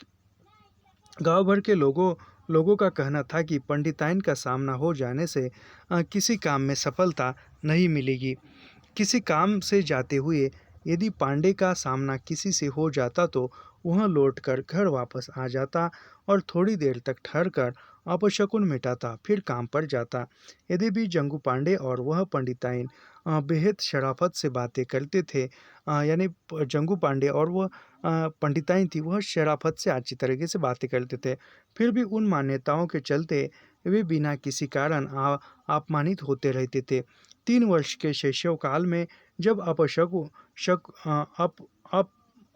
गांव भर के लोगों का कहना था कि पंडिताइन का सामना हो जाने से किसी काम में सफलता नहीं मिलेगी। किसी काम से जाते हुए यदि पांडे का सामना किसी से हो जाता तो वह लौटकर घर वापस आ जाता और थोड़ी देर तक ठहरकर अपशकुन मिटाता, फिर काम पर जाता। यदि भी जंगू पांडे और वह पंडिताइन बेहद शराफत से बातें करते थे, यानी जंगू पांडे और वह पंडिताइन थी, वह शराफत से अच्छी तरीके से बातें करते थे, फिर भी उन मान्यताओं के चलते वे बिना किसी कारण अपमानित होते रहते थे। 3 वर्ष के शैशव काल में जब अपशकु शक अप अप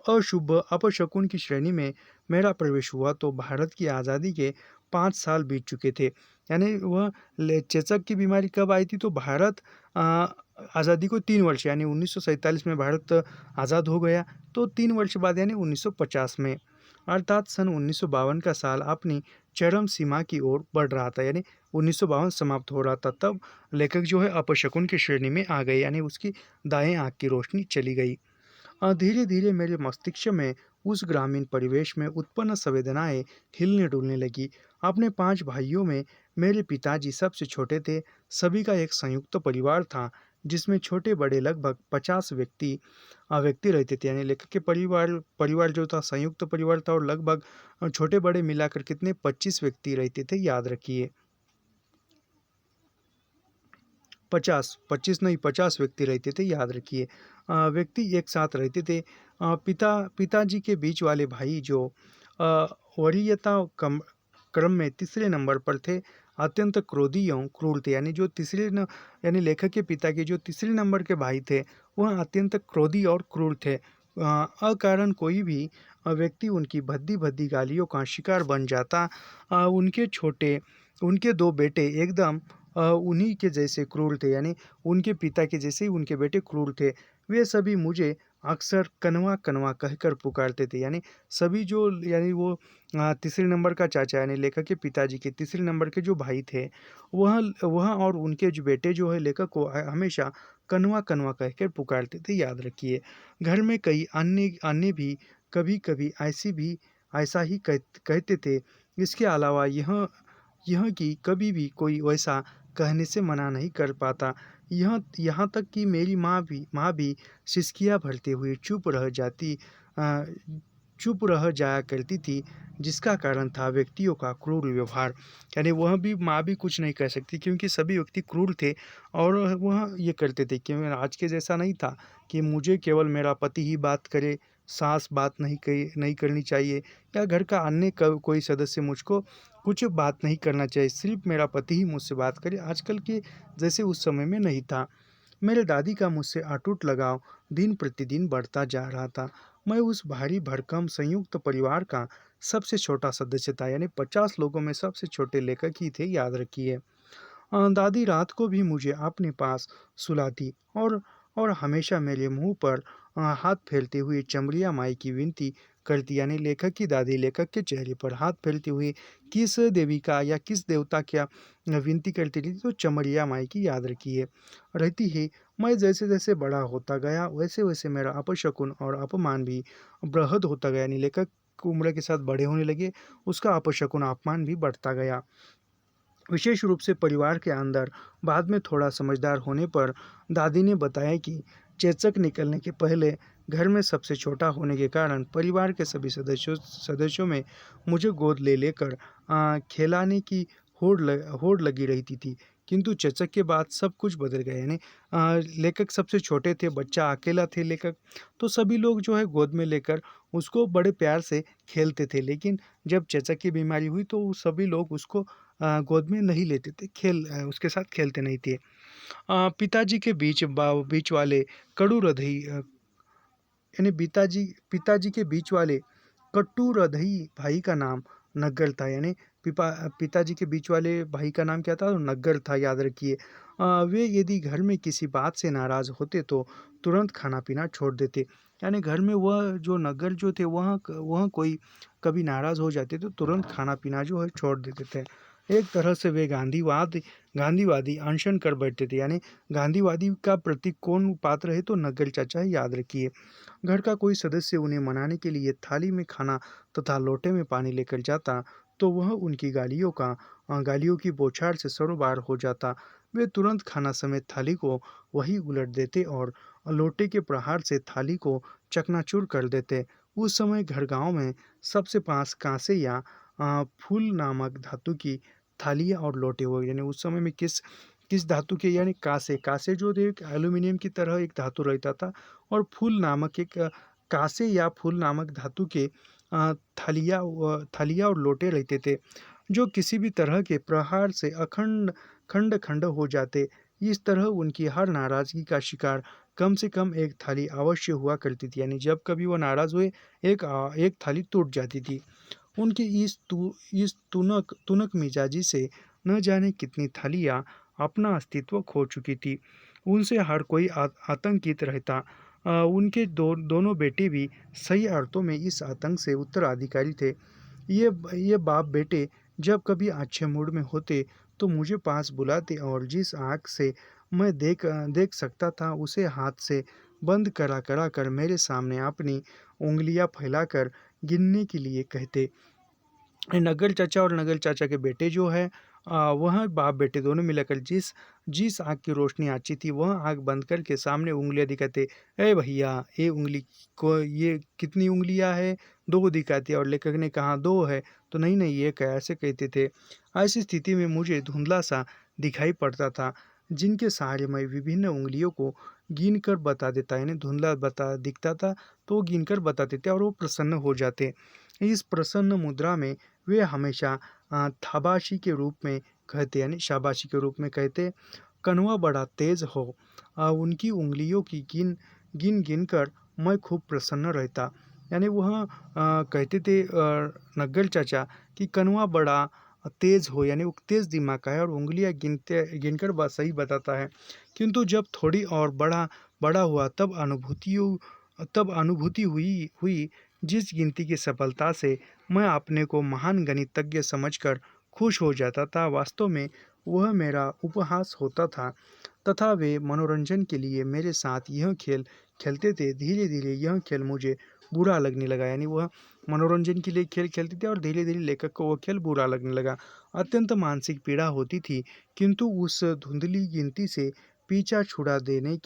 अशुभ अपशकुन की श्रेणी में मेरा प्रवेश हुआ तो भारत की आज़ादी के 5 साल बीत चुके थे। यानी वह चेचक की बीमारी कब आई थी, तो भारत आज़ादी को 3 वर्ष, यानी 1947 में भारत आज़ाद हो गया, तो 3 वर्ष बाद यानी 1950 में, अर्थात सन 1952 का साल अपनी चरम सीमा की ओर बढ़ रहा था, यानी 1952 समाप्त हो रहा था, तब लेखक जो है अपशकुन की श्रेणी में आ गए, यानी उसकी दाएं आँख की रोशनी चली गई। धीरे धीरे मेरे मस्तिष्क में उस ग्रामीण परिवेश में उत्पन्न संवेदनाएं हिलने डुलने लगी। अपने 5 भाइयों में मेरे पिताजी सबसे छोटे थे। सभी का एक संयुक्त परिवार था, जिसमें छोटे बड़े लगभग 50 व्यक्ति रहते थे, यानी लेखक के परिवार परिवार जो था संयुक्त परिवार था, और लगभग छोटे बड़े मिलाकर कितने 25 व्यक्ति रहते थे, याद रखिए। 50 नहीं 50 व्यक्ति रहते थे, याद रखिए। व्यक्ति एक साथ रहते थे। पिताजी के बीच वाले भाई जो वरीयता क्रम में तीसरे नंबर पर थे, अत्यंत क्रोधी एवं क्रूर थे, यानी जो यानी लेखक के पिता के जो तीसरे नंबर के भाई थे, वह अत्यंत क्रोधी और क्रूर थे। अकारण कोई भी व्यक्ति उनकी भद्दी भद्दी गालियों का शिकार बन जाता। उनके 2 बेटे एकदम उन्हीं के जैसे क्रूर थे, यानी उनके पिता के जैसे ही उनके बेटे क्रूर थे। वे सभी मुझे अक्सर कनवा कनवा कहकर पुकारते थे, यानी सभी जो, यानी वो तीसरे नंबर का चाचा, यानी लेखक के पिताजी के तीसरे नंबर के जो भाई थे, वह और उनके जो बेटे जो है लेखक को हमेशा कनवा कनवा कहकर पुकारते थे, याद रखिए। घर में कई अन्य अन्य भी कभी कभी ऐसा ही कहते थे। इसके अलावा यह कि कभी भी कोई वैसा कहने से मना नहीं कर पाता। यहाँ तक कि मेरी माँ भी सिसकियाँ भरते हुए चुप रह जाया करती थी, जिसका कारण था व्यक्तियों का क्रूर व्यवहार। यानी माँ भी कुछ नहीं कह सकती, क्योंकि सभी व्यक्ति क्रूर थे, और वह ये करते थे कि मैं आज के जैसा नहीं था कि मुझे केवल मेरा पति ही बात करे, सास बात नहीं करनी चाहिए, या घर का अन्य कोई सदस्य मुझको कुछ बात नहीं करना चाहिए, सिर्फ मेरा पति ही मुझसे बात करे, आजकल के जैसे उस समय में नहीं था। मेरे दादी का मुझसे अटूट लगाव दिन प्रतिदिन बढ़ता जा रहा था। मैं उस भारी भरकम संयुक्त परिवार का सबसे छोटा सदस्य था, यानी 50 लोगों में सबसे छोटे लेखक ही थे, याद रखिए। दादी रात को भी मुझे अपने पास सुलाती और हमेशा मेरे मुंह पर हाथ फेरते हुए चमड़िया माई की विनती करती, यानी लेखक की दादी लेखक के चेहरे पर हाथ फेरते हुए किस देवी का या किस देवता क्या विनती करती थी, तो चमड़िया माई की, याद रखिए, रहती है। मैं जैसे जैसे बड़ा होता गया वैसे वैसे मेरा अपशकुन और अपमान भी बृहद होता गया, यानी लेखक उम्र के साथ बड़े होने लगे, उसका अपशकुन अपमान भी बढ़ता गया। विशेष रूप से परिवार के अंदर बाद में थोड़ा समझदार होने पर दादी ने बताया कि चेचक निकलने के पहले घर में सबसे छोटा होने के कारण परिवार के सभी सदस्यों में मुझे गोद ले लेकर खिलाने की होड़ लगी रहती थी, किंतु चेचक के बाद सब कुछ बदल गया। यानी लेखक सबसे छोटे थे, बच्चा अकेला थे लेखक, तो सभी लोग जो है गोद में लेकर उसको बड़े प्यार से खेलते थे, लेकिन जब चेचक की बीमारी हुई तो सभी लोग उसको गोद में नहीं लेते थे, उसके साथ खेलते नहीं थे। पिताजी के बीच वाले कड़ू हृदयी यानी पिताजी के बीच वाले कट्टू हृदयी भाई का नाम नग्गर था। यानी पिताजी के बीच वाले भाई का नाम क्या था? तो नग्गर था, याद रखिए। वे यदि घर में किसी बात से नाराज होते तो तुरंत खाना पीना छोड़ देते। यानी घर में वह जो नग्गर जो थे, वह कोई कभी नाराज हो जाते तो तुरंत खाना पीना जो है छोड़ देते थे। एक तरह से वे गांधीवादी अनशन कर बैठते थे। यानी गांधीवादी का प्रतीक कौन पात्र है? तो नग्गर चाचा है, याद रखिए। घर का कोई सदस्य उन्हें मनाने के लिए थाली में खाना तथा लोटे में पानी लेकर जाता तो वह उनकी गालियों की बौछार से सरोबार हो जाता। वे तुरंत खाना समेत थाली को वही उलट देते और लोटे के प्रहार से थाली को चकनाचूर कर देते। उस समय घर गांव में सबसे पास कांसे या फूल नामक धातु की थालियाँ और लोटे हुए। यानी उस समय में किस धातु के? यानी कासे जो थे एक एल्यूमिनियम की तरह एक धातु रहता था, और फूल नामक कासे या फूल नामक धातु के थालियाँ और लोटे रहते थे, जो किसी भी तरह के प्रहार से खंड खंड हो जाते। इस तरह उनकी हर नाराजगी का शिकार कम से कम एक थाली अवश्य हुआ करती थी। यानी जब कभी वो नाराज हुए, एक थाली टूट जाती थी। उनकी इस तुनक मिजाजी से न जाने कितनी थालियाँ अपना अस्तित्व खो चुकी थी। उनसे हर कोई आतंकित रहता। उनके दोनों बेटे भी सही अर्थों में इस आतंक से उत्तराधिकारी थे। ये बाप बेटे जब कभी अच्छे मूड में होते तो मुझे पास बुलाते और जिस आँख से मैं देख सकता था उसे हाथ से बंद करा करा कर मेरे सामने अपनी उंगलियां फैलाकर गिनने के लिए कहते। नग्गर चाचा और नग्गर चाचा के बेटे जो है, वह बाप बेटे दोनों मिलकर जिस जिस आँख की रोशनी अच्छी थी वह आँख बंद करके सामने उंगलियां दिखाते। ए भैया, ये कितनी उंगलियां है? दो दिखाती। और लेखक ने कहा दो है, तो नहीं नहीं एक है, ऐसे कहते थे। ऐसी स्थिति में मुझे धुंधला सा दिखाई पड़ता था, जिनके सहारे मैं विभिन्न उंगलियों को गिन कर बता देता। यानी धुंधला बता दिखता था तो वो गिन कर बताते थे और वो प्रसन्न हो जाते। इस प्रसन्न मुद्रा में वे हमेशा थाबाशी के रूप में कहते, यानी शाबाशी के रूप में कहते, कनवा बड़ा तेज हो। उनकी उंगलियों की गिन गिन कर मैं खूब प्रसन्न रहता। यानी वह कहते थे नग्गल चाचा कि कनवा बड़ा तेज हो, यानी वो तेज दिमाग का है और उंगलियां गिनकर बात सही बताता है। किंतु जब थोड़ी और बड़ा बड़ा हुआ तब अनुभूति हुई हुई जिस गिनती की सफलता से मैं अपने को महान गणितज्ञ समझकर खुश हो जाता था, वास्तव में वह मेरा उपहास होता था। तथा वे मनोरंजन के लिए मेरे साथ यह खेल खेलते थे। धीरे धीरे यह खेल मुझे बुरा लगने लगा। यानी वह मनोरंजन के लिए खेल खेलते थे और धीरे धीरे लेखक को वह खेल बुरा लगने लगा। अत्यंत मानसिक पीड़ा होती थी, किंतु उस धुंधली गिनती से पीछा छुड़ा लेने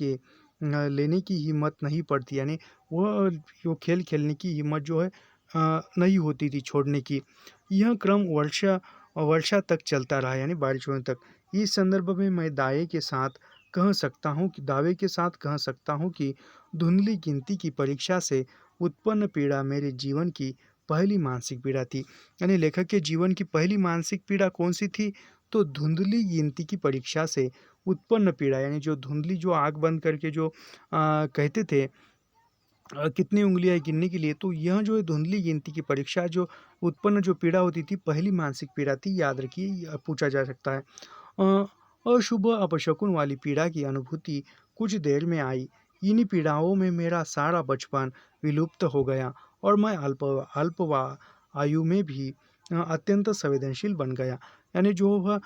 की हिम्मत नहीं पड़ती। यानी वह जो खेल खेलने की हिम्मत जो है नहीं होती थी छोड़ने की। यह क्रम वर्षा तक चलता रहा, यानी बारिश होने तक। इस संदर्भ में मैं दावे के साथ कह सकता हूँ कि धुंधली गिनती की परीक्षा से उत्पन्न पीड़ा मेरे जीवन की पहली मानसिक पीड़ा थी। यानी लेखक के जीवन की पहली मानसिक पीड़ा कौन सी थी? तो धुंधली गिनती की परीक्षा से उत्पन्न पीड़ा। यानी जो धुंधली, जो आँख बंद करके जो कहते थे कितनी उंगलियां हैं गिनने के लिए, तो यह जो है धुंधली गिनती की परीक्षा जो उत्पन्न जो पीड़ा होती थी, पहली मानसिक पीड़ा थी, याद रखिए, पूछा जा सकता है। अ, अशुभ अपशकुन वाली पीड़ा की अनुभूति कुछ देर में आई। इन्हीं पीड़ाओं में मेरा सारा बचपन विलुप्त हो गया और मैं अल्प आयु में भी अत्यंत संवेदनशील बन गया। यानी जो वह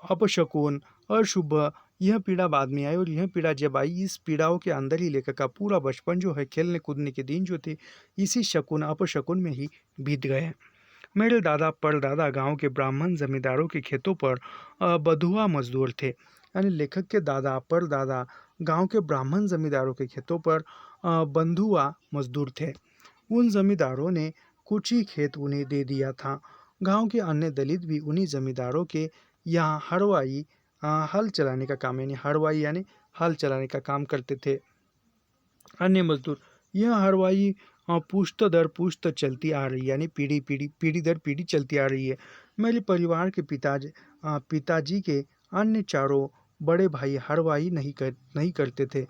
अपशकुन, अशुभ, यह पीड़ा बाद में आई, और यह पीड़ा जब आई, इस पीड़ाओं के अंदर ही लेखक का पूरा बचपन जो है, खेलने कूदने के दिन जो थे, इसी शकुन अपशकुन में ही बीत गए। मेरे दादा परदादा गांव के ब्राह्मण जमींदारों के खेतों पर बंधुआ मजदूर थे। यानी लेखक के दादा परदादा गांव के ब्राह्मण जमींदारों के खेतों पर बंधुआ मजदूर थे। उन जमींदारों ने कुछ ही खेत उन्हें दे दिया था। गांव के अन्य दलित भी उन्हीं जमींदारों के यहाँ हल चलाने का काम, यानी हरवाई यानी हल चलाने का काम करते थे। अन्य मजदूर, यह हरवाई पुश्त दर पुश्त चलती आ रही है, यानी पीढ़ी दर पीढ़ी चलती आ रही है। मेरे परिवार के पिताजी के अन्य चारों बड़े भाई हरवाही नहीं करते थे,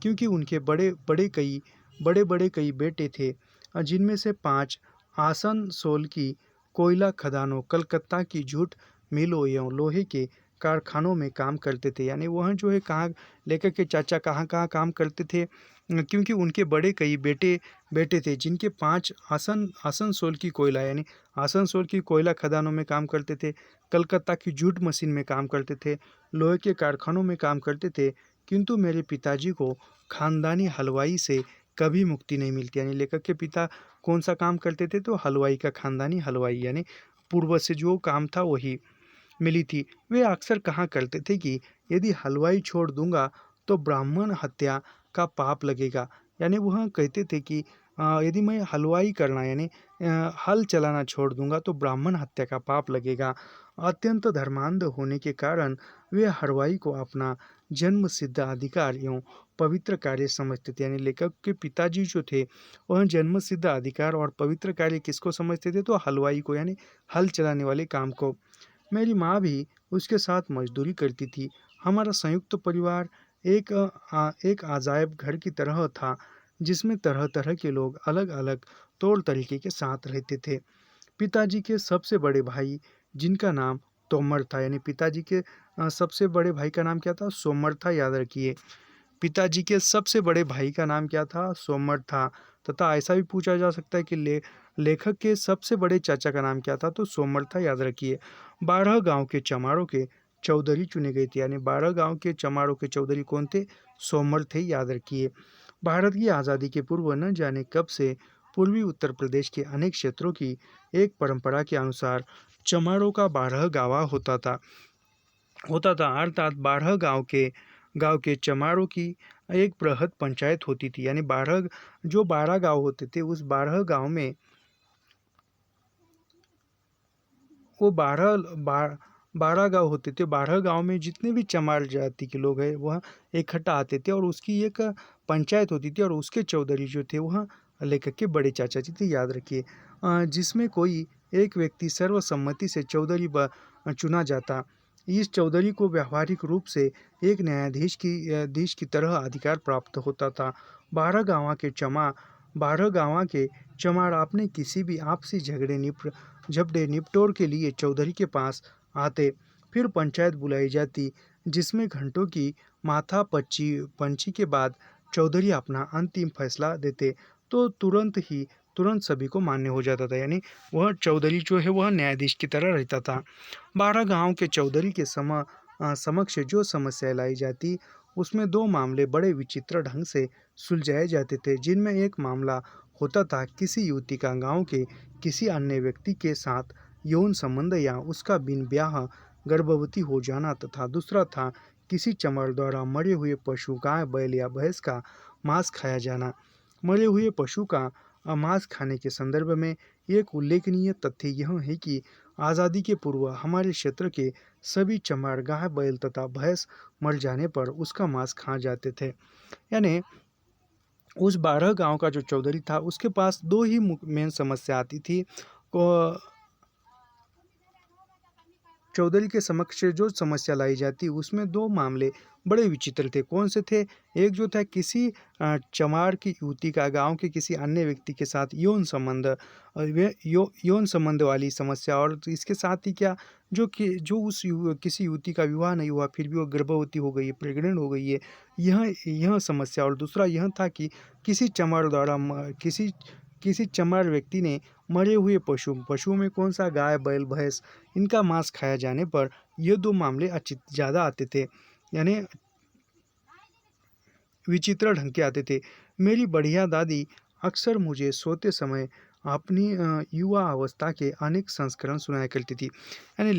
क्योंकि उनके बड़े बड़े कई बेटे थे, जिनमें से 5 आसनसोल की कोयला खदानों, कलकत्ता की जूट मिलों एवं लोहे के कारखानों में काम करते थे। यानी वह जो है कहाँ, लेखक के चाचा कहाँ कहाँ काम करते थे, क्योंकि उनके बड़े कई बेटे थे, जिनके 5 आसनसोल की कोयला यानी आसनसोल की कोयला खदानों में काम करते थे, कलकत्ता की जूट मशीन में काम करते थे, लोहे के कारखानों में काम करते थे। किंतु मेरे पिताजी को खानदानी हलवाई से कभी मुक्ति नहीं मिलती। यानी लेखक के पिता कौन सा काम करते थे, तो हलवाई का, खानदानी हलवाई यानी पूर्व से जो काम था वही मिली थी। वे अक्सर कहा करते थे कि यदि हलवाई छोड़ दूंगा तो ब्राह्मण हत्या का पाप लगेगा। यानी वह कहते थे कि यदि मैं हलवाई करना यानी हल चलाना छोड़ दूंगा तो ब्राह्मण हत्या का पाप लगेगा। अत्यंत धर्मांध होने के कारण वे हलवाई को अपना जन्म सिद्ध अधिकार एवं पवित्र कार्य समझते थे। यानी लेखक के पिताजी जो थे वह जन्म सिद्ध अधिकार और पवित्र कार्य किसको समझते थे, तो हलवाई को, यानी हल चलाने वाले काम को। मेरी माँ भी उसके साथ मजदूरी करती थी। हमारा संयुक्त परिवार एक अजायब घर की तरह था, जिसमें तरह तरह के लोग अलग अलग तौर तरीके के साथ रहते थे। पिताजी के सबसे बड़े भाई, जिनका नाम तोमर था, यानी पिताजी के सबसे बड़े भाई का नाम क्या था, सोमर था, याद रखिए। पिताजी के सबसे बड़े भाई का नाम क्या था, सोमर था। तथा ऐसा भी पूछा जा सकता है कि लेखक के सबसे बड़े चाचा का नाम क्या था, तो सोमर था, याद रखिए। 12 गांव के चमारों के चौधरी चुने गए थे, यानी 12 गांव के चमारों के चौधरी कौन थे, सोमर थे, याद रखिए। भारत की आज़ादी के पूर्व न जाने कब से पूर्वी उत्तर प्रदेश के अनेक क्षेत्रों की एक परंपरा के अनुसार चमारों का 12 गावा होता था, अर्थात 12 गांव के चमारों की एक बृहद पंचायत होती थी। यानी 12 गांव होते थे, उस 12 गांव में वो 12 गांव होते थे। 12 गांव में जितने भी चमार जाति के लोग हैं वह इकट्ठा आते थे और उसकी एक पंचायत होती थी, और उसके चौधरी जो थे वह लेखक के बड़े चाचा जी थे, याद रखिए। जिसमें कोई एक व्यक्ति सर्वसम्मति से चौधरी चुना जाता। इस चौधरी को व्यावहारिक रूप से एक न्यायाधीश की तरह अधिकार प्राप्त होता था। 12 गांव के चमार अपने किसी भी आपसी झगड़े निपटोर के लिए चौधरी के पास आते। फिर पंचायत बुलाई जाती, जिसमें घंटों की माथा पंची के बाद चौधरी अपना अंतिम फैसला देते, तो तुरंत सभी को मान्य हो जाता था। यानी वह चौधरी जो है वह न्यायाधीश की तरह रहता था। 12 गांव के चौधरी के समक्ष जो समस्या लाई जाती, उसमें 2 मामले बड़े विचित्र ढंग से सुलझाए जाते थे, जिनमें एक मामला होता था किसी युवती का गांव के किसी अन्य व्यक्ति के साथ यौन संबंध या उसका बिन ब्याह गर्भवती हो जाना, तथा दूसरा था किसी चमार द्वारा मरे हुए पशु, गाय, बैल या भैंस का मांस खाया जाना। मरे हुए पशु का मांस खाने के संदर्भ में एक उल्लेखनीय तथ्य यह है कि आज़ादी के पूर्व हमारे क्षेत्र के सभी चमार गाय, बैल तथा भैंस मर जाने पर उसका मांस खा जाते थे। यानी उस 12 गांव का जो चौधरी था उसके पास 2 ही मेन समस्या आती थी। चौधरी के समक्ष जो समस्या लाई जाती उसमें 2 मामले बड़े विचित्र थे। कौन से थे? एक जो था किसी चमार की युवती का गांव के किसी अन्य व्यक्ति के साथ यौन संबंध वाली समस्या, और इसके साथ ही क्या, किसी युवती का विवाह नहीं हुआ फिर भी वो गर्भवती हो गई है, प्रेग्नेंट हो गई है, यह समस्या। और दूसरा यह था कि किसी चमार द्वारा किसी चमार व्यक्ति ने मरे हुए पशु में कौन सा, गाय, बैल, भैंस, इनका मांस खाया जाने पर ये 2 मामले ज़्यादा आते थे, यानी विचित्र ढंग के आते थे। मेरी बढ़िया दादी अक्सर मुझे सोते समय अपनी युवा अवस्था के अनेक संस्करण सुनाया करती थी। यानी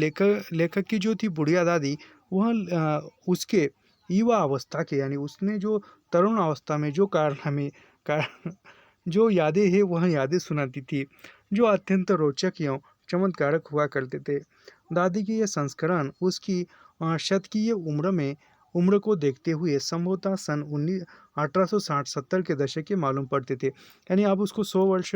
लेखक की जो थी बुढ़िया दादी, वह उसके युवा अवस्था के, यानी उसने जो तरुण अवस्था में जो जो यादें हैं वह यादें सुनाती थी, जो अत्यंत रोचक एवं चमत्कारक हुआ करते थे। दादी के ये संस्करण उसकी शतकीय उम्र में उम्र को देखते हुए संभवतः सन 1860-70 के दशक के मालूम पड़ते थे। यानी अब उसको 100 वर्ष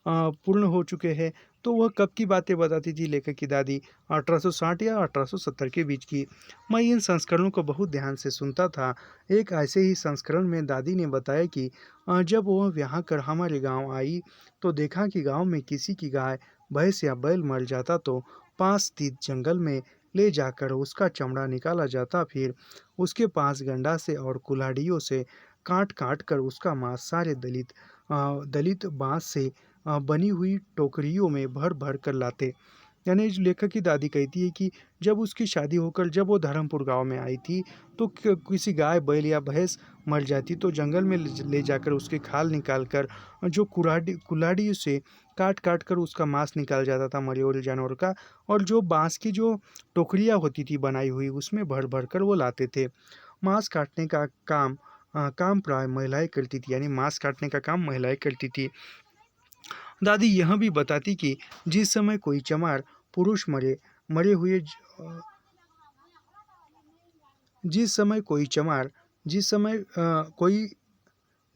पूर्ण हो चुके हैं। तो वह कब की बातें बताती थी लेखक की दादी? 1860 या 1870 के बीच की। मैं इन संस्करणों को बहुत ध्यान से सुनता था। एक ऐसे ही संस्करण में दादी ने बताया कि जब वह यहाँ कर हमारे गांव आई तो देखा कि गांव में किसी की गाय, भैंस या बैल मर जाता तो पास स्थित जंगल में ले जाकर उसका चमड़ा निकाला जाता, फिर उसके पास गंडा से और कुल्हाड़ियों से काट काट कर उसका मांस सारे दलित बांस से बनी हुई टोकरियों में भर भर कर लाते। यानी जो लेखक की दादी कहती है कि जब उसकी शादी होकर जब वो धर्मपुर गांव में आई थी तो किसी गाय बैल या भैंस मर जाती तो जंगल में ले जाकर उसके खाल निकाल कर जो कुल्हाड़ी से काट काट कर उसका मांस निकाल जाता था मरे हुए जानवर का, और जो बांस की जो टोकरियाँ होती थी बनाई हुई उसमें भर भर कर वो लाते थे। मांस काटने का काम प्राय महिलाएं करती थी, यानी मांस काटने का काम महिलाएं करती थी। दादी यह भी बताती कि जिस समय कोई चमार पुरुष मरे मरे हुए ज- जिस समय कोई चमार जिस समय कोई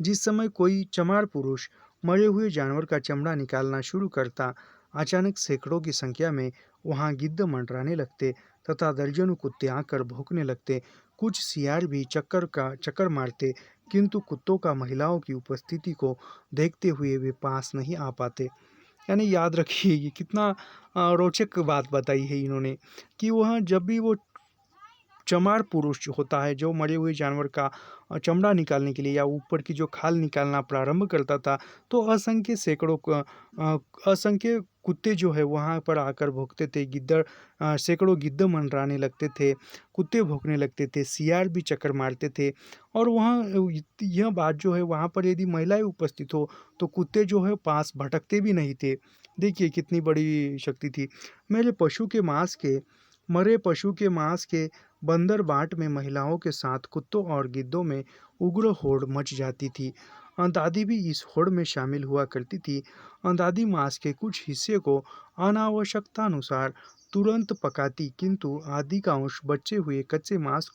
जिस समय कोई चमार पुरुष मरे हुए जानवर का चमड़ा निकालना शुरू करता, अचानक सैकड़ों की संख्या में वहां गिद्ध मंडराने लगते तथा दर्जनों कुत्ते आकर भौंकने लगते। कुछ सियार भी चक्कर मारते, किंतु कुत्तों का महिलाओं की उपस्थिति को देखते हुए वे पास नहीं आ पाते। यानी याद रखिए ये कितना रोचक बात बताई है इन्होंने कि वह जब भी वो चमार पुरुष जो होता है जो मरे हुए जानवर का चमड़ा निकालने के लिए या ऊपर की जो खाल निकालना प्रारंभ करता था तो असंख्य कुत्ते जो है वहाँ पर आकर भौंकते थे। सैकड़ों गिद्ध मंडराने लगते थे, कुत्ते भौंकने लगते थे, सियार भी चक्कर मारते थे। और वहाँ यह बात जो है वहाँ पर यदि महिलाएं उपस्थित हो तो कुत्ते जो है पास भटकते भी नहीं थे। देखिए कितनी बड़ी शक्ति थी। मेरे पशु के मांस के मरे पशु के मांस के बंदर बाट में महिलाओं के साथ कुत्तों और गिद्धों में उग्र होड़ मच जाती थी। दादी भी इस होड़ में शामिल हुआ करती थी। दादी मांस के कुछ हिस्से को अनावश्यकता अनुसार तुरंत पकाती, किंतु आधी का अंश बचे हुए कच्चे मांस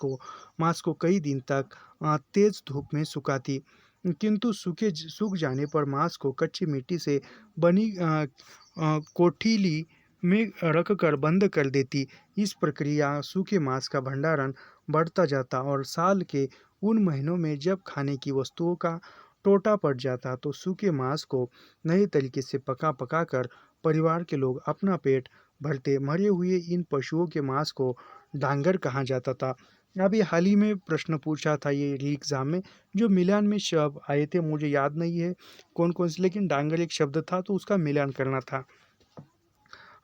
को कई दिन तक तेज धूप में सुखाती, किंतु सूख जाने पर मांस को कच्ची मिट्टी से बनी कोठीली में रखकर बंद कर देती। इस प्रक्रिया सूखे मांस का भंडारण बढ़ता जाता और साल के उन महीनों में जब खाने की वस्तुओं का टोटा पड़ जाता तो सूखे मांस को नए तरीके से पका पका कर परिवार के लोग अपना पेट भरते। मरे हुए इन पशुओं के मांस को डांगर कहा जाता था। अभी हाल ही में प्रश्न पूछा था ये री एग्जाम में, जो मिलान में शब्द आए थे मुझे याद नहीं है कौन कौन से, लेकिन डांगर एक शब्द था तो उसका मिलान करना था।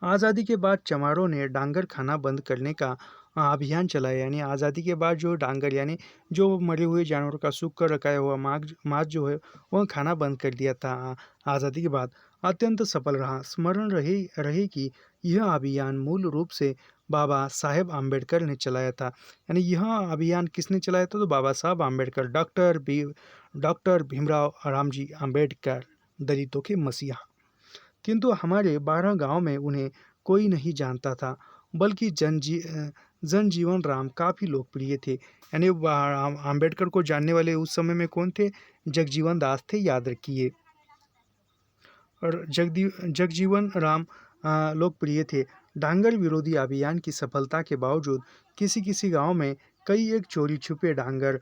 आज़ादी के बाद चमारों ने डांगर खाना बंद करने का अभियान चलाया। यानी आज़ादी के बाद जो डांगर यानी जो मरे हुए जानवरों का सूख कर रखाया हुआ मांस जो है वह खाना बंद कर दिया था। आज़ादी के बाद अत्यंत सफल रहा। स्मरण रहे कि यह अभियान मूल रूप से बाबा साहेब आम्बेडकर ने चलाया था। यानी यह अभियान किसने चलाया था? तो बाबा साहब आम्बेडकर, डॉक्टर भीमराव रामजी आम्बेडकर, दलितों के मसीहा। किंतु हमारे 12 गांव में उन्हें कोई नहीं जानता था, बल्कि जनजीवन राम काफ़ी लोकप्रिय थे। यानी आम्बेडकर को जानने वाले उस समय में कौन थे? जगजीवन दास थे, याद रखिए। और जगजीवन राम लोकप्रिय थे। डांगर विरोधी अभियान की सफलता के बावजूद किसी किसी गांव में कई एक चोरी छुपे डांगर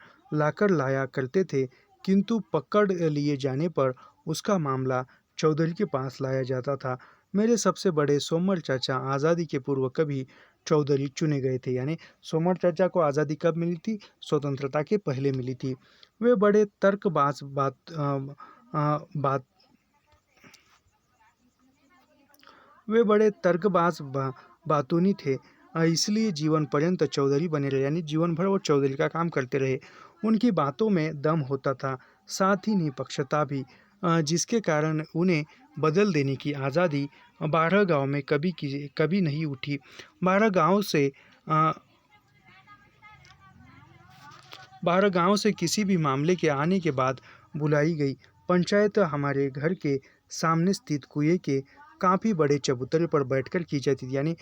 लाया करते थे, किंतु पकड़ लिए जाने पर उसका मामला चौधरी के पास लाया जाता था। मेरे सबसे बड़े सोमल चाचा आज़ादी के पूर्व कभी चौधरी चुने गए थे। यानी सोमल चाचा को आज़ादी कब मिली थी? स्वतंत्रता के पहले मिली थी। वे बड़े तर्कबाज बात वे बड़े बातूनी थे, इसलिए जीवन पर्यंत चौधरी बने रहे। यानी जीवन भर वो चौधरी का काम करते रहे। उनकी बातों में दम होता था, साथ ही निष्पक्षता भी, जिसके कारण उन्हें बदल देने की आज़ादी 12 गांव में कभी नहीं उठी। 12 गांव से अ, 12 गांव से किसी भी मामले के आने के बाद बुलाई गई पंचायत हमारे घर के सामने स्थित कुएं के काफ़ी बड़े चबूतरे पर बैठकर की जाती थी। यानी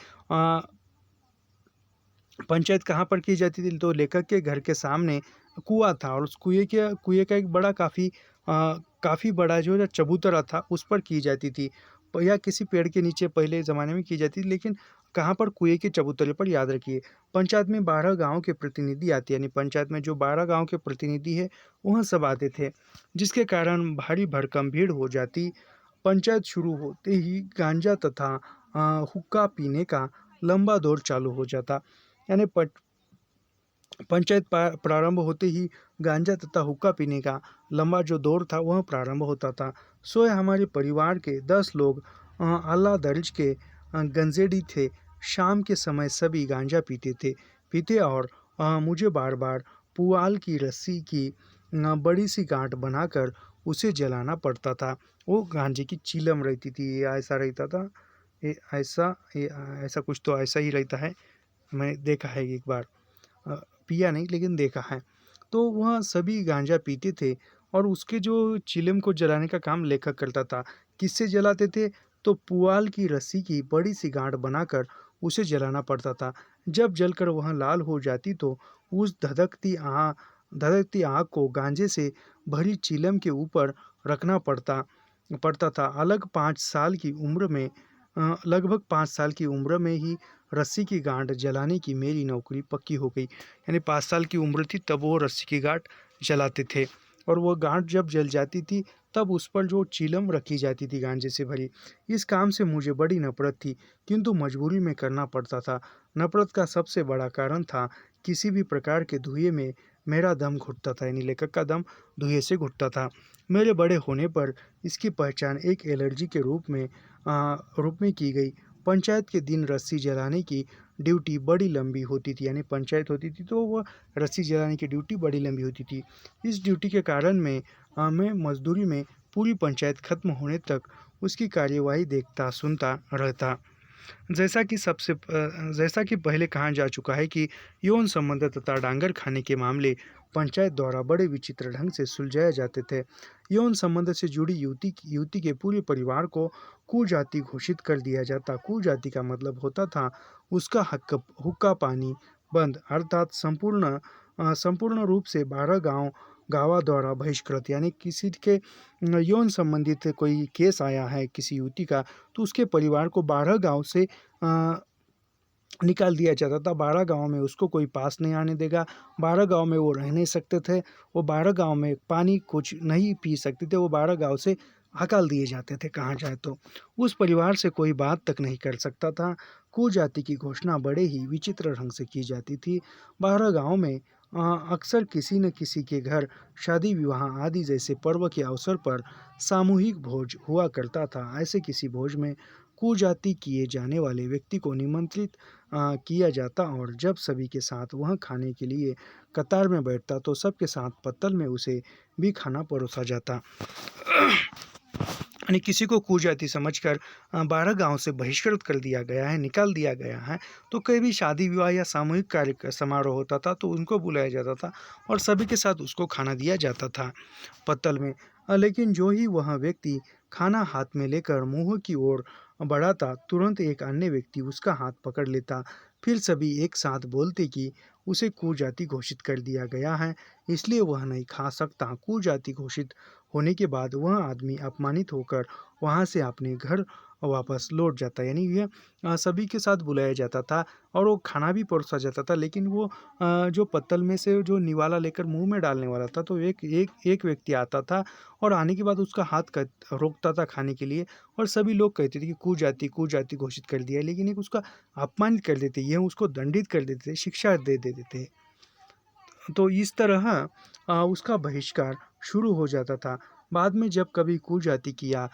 पंचायत कहाँ पर की जाती थी, तो लेखक के घर के सामने कुआँ था और उस कुएँ का एक बड़ा काफ़ी बड़ा जो है चबूतरा था, उस पर की जाती थी। या किसी पेड़ के नीचे पहले ज़माने में की जाती थी, लेकिन कहाँ पर, कुएँ के चबूतरे पर, याद रखिए। पंचायत में 12 गाँव के प्रतिनिधि आते, यानी पंचायत में जो 12 गाँव के प्रतिनिधि है वह सब आते थे, जिसके कारण भारी भरकम भीड़ हो जाती। पंचायत शुरू होते ही गांजा तथा हुक्का पीने का लंबा दौर चालू हो जाता। यानी पंचायत प्रारंभ होते ही गांजा तथा हुक्का पीने का लंबा जो दौर था वह प्रारंभ होता था। सोए हमारे परिवार के 10 लोग आला दर्ज के गंजेड़ी थे। शाम के समय सभी गांजा पीते और मुझे बार बार पुआल की रस्सी की बड़ी सी गांठ बनाकर उसे जलाना पड़ता था। वो गांजे की चीलम रहती थी, ये ऐसा रहता था। ये ऐसा कुछ तो ऐसा ही रहता है, मैंने देखा है एक बार, पिया नहीं लेकिन देखा है। तो वह सभी गांजा पीते थे और उसके जो चिलम को जलाने का काम लेखक करता था। किससे जलाते थे, तो पुआल की रस्सी की बड़ी सी गांठ बनाकर उसे जलाना पड़ता था। जब जलकर वह लाल हो जाती तो उस धधकती आग को गांजे से भरी चिलम के ऊपर रखना पड़ता पड़ता था। लगभग 5 साल की उम्र में ही रस्सी की गांठ जलाने की मेरी नौकरी पक्की हो गई। यानी 5 साल की उम्र थी तब वो रस्सी की गांठ जलाते थे, और वो गांठ जब जल जाती थी तब उस पर जो चिलम रखी जाती थी गांजे से भरी। इस काम से मुझे बड़ी नफरत थी, किंतु मजबूरी में करना पड़ता था। नफरत का सबसे बड़ा कारण था किसी भी प्रकार के धुएं में मेरा दम घुटता था, यानी लेखक का दम धुएं से घुटता था। मेरे बड़े होने पर इसकी पहचान एक एलर्जी के रूप में की गई। पंचायत के दिन रस्सी जलाने की ड्यूटी बड़ी लंबी होती थी, यानी पंचायत होती थी तो वह रस्सी जलाने की ड्यूटी बड़ी लंबी होती थी। इस ड्यूटी के कारण मैं मजदूरी में पूरी पंचायत खत्म होने तक उसकी कार्यवाही देखता सुनता रहता। जैसा कि पहले कहा जा चुका है कि यौन संबंध तथा डांगर खाने के मामले पंचायत द्वारा बड़े विचित्र ढंग से सुलझाए जाते थे। यौन संबंध से जुड़ी युवती के पूरे परिवार को कुजाति घोषित कर दिया जाता। कुजाति का मतलब होता था उसका हुक्का पानी बंद, अर्थात संपूर्ण रूप से 12 गाँव द्वारा बहिष्कृत। यानी किसी के यौन संबंधित कोई केस आया है किसी युवती का, तो उसके परिवार को 12 गांव से निकाल दिया जाता था। 12 गांव में उसको कोई पास नहीं आने देगा। 12 गांव में वो रह नहीं सकते थे। वो 12 गांव में पानी कुछ नहीं पी सकते थे। वो 12 गांव से हकाल दिए जाते थे कहाँ जाए तो। उस परिवार से कोई बात तक नहीं कर सकता था। कुजाति की घोषणा बड़े ही विचित्र ढंग से की जाती थी। 12 गांव में अक्सर किसी न किसी के घर शादी विवाह आदि जैसे पर्व के अवसर पर सामूहिक भोज हुआ करता था। ऐसे किसी भोज में कुजाति किए जाने वाले व्यक्ति को निमंत्रित किया जाता, और जब सभी के साथ वह खाने के लिए कतार में बैठता तो सबके साथ पत्तल में उसे भी खाना परोसा जाता। यानी किसी को कुजाति समझकर 12 गांव से बहिष्कृत कर दिया गया है, निकाल दिया गया है, तो कहीं भी शादी विवाह या सामूहिक कार्य समारोह होता था तो उनको बुलाया जाता था और सभी के साथ उसको खाना दिया जाता था पत्तल में। लेकिन जो ही वह व्यक्ति खाना हाथ में लेकर मुंह की ओर बढ़ाता, तुरंत एक अन्य व्यक्ति उसका हाथ पकड़ लेता। फिर सभी एक साथ बोलते कि उसे कुजाति घोषित कर दिया गया है, इसलिए वह नहीं खा सकता। कुजाति घोषित होने के बाद वह आदमी अपमानित होकर वहाँ से अपने घर वापस लौट जाता। यानी यह सभी के साथ बुलाया जाता था और वो खाना भी परोसा जाता था, लेकिन वो जो पत्तल में से जो निवाला लेकर मुंह में डालने वाला था, तो एक व्यक्ति आता था और आने के बाद उसका हाथ रोकता था खाने के लिए, और सभी लोग कहते थे कि कुजाति घोषित कर दिया, लेकिन एक उसका अपमानित कर देते, यह उसको दंडित कर देते थे, शिक्षा दे देते थे। तो इस तरह उसका बहिष्कार शुरू हो जाता था। बाद में जब कभी कुजाति किया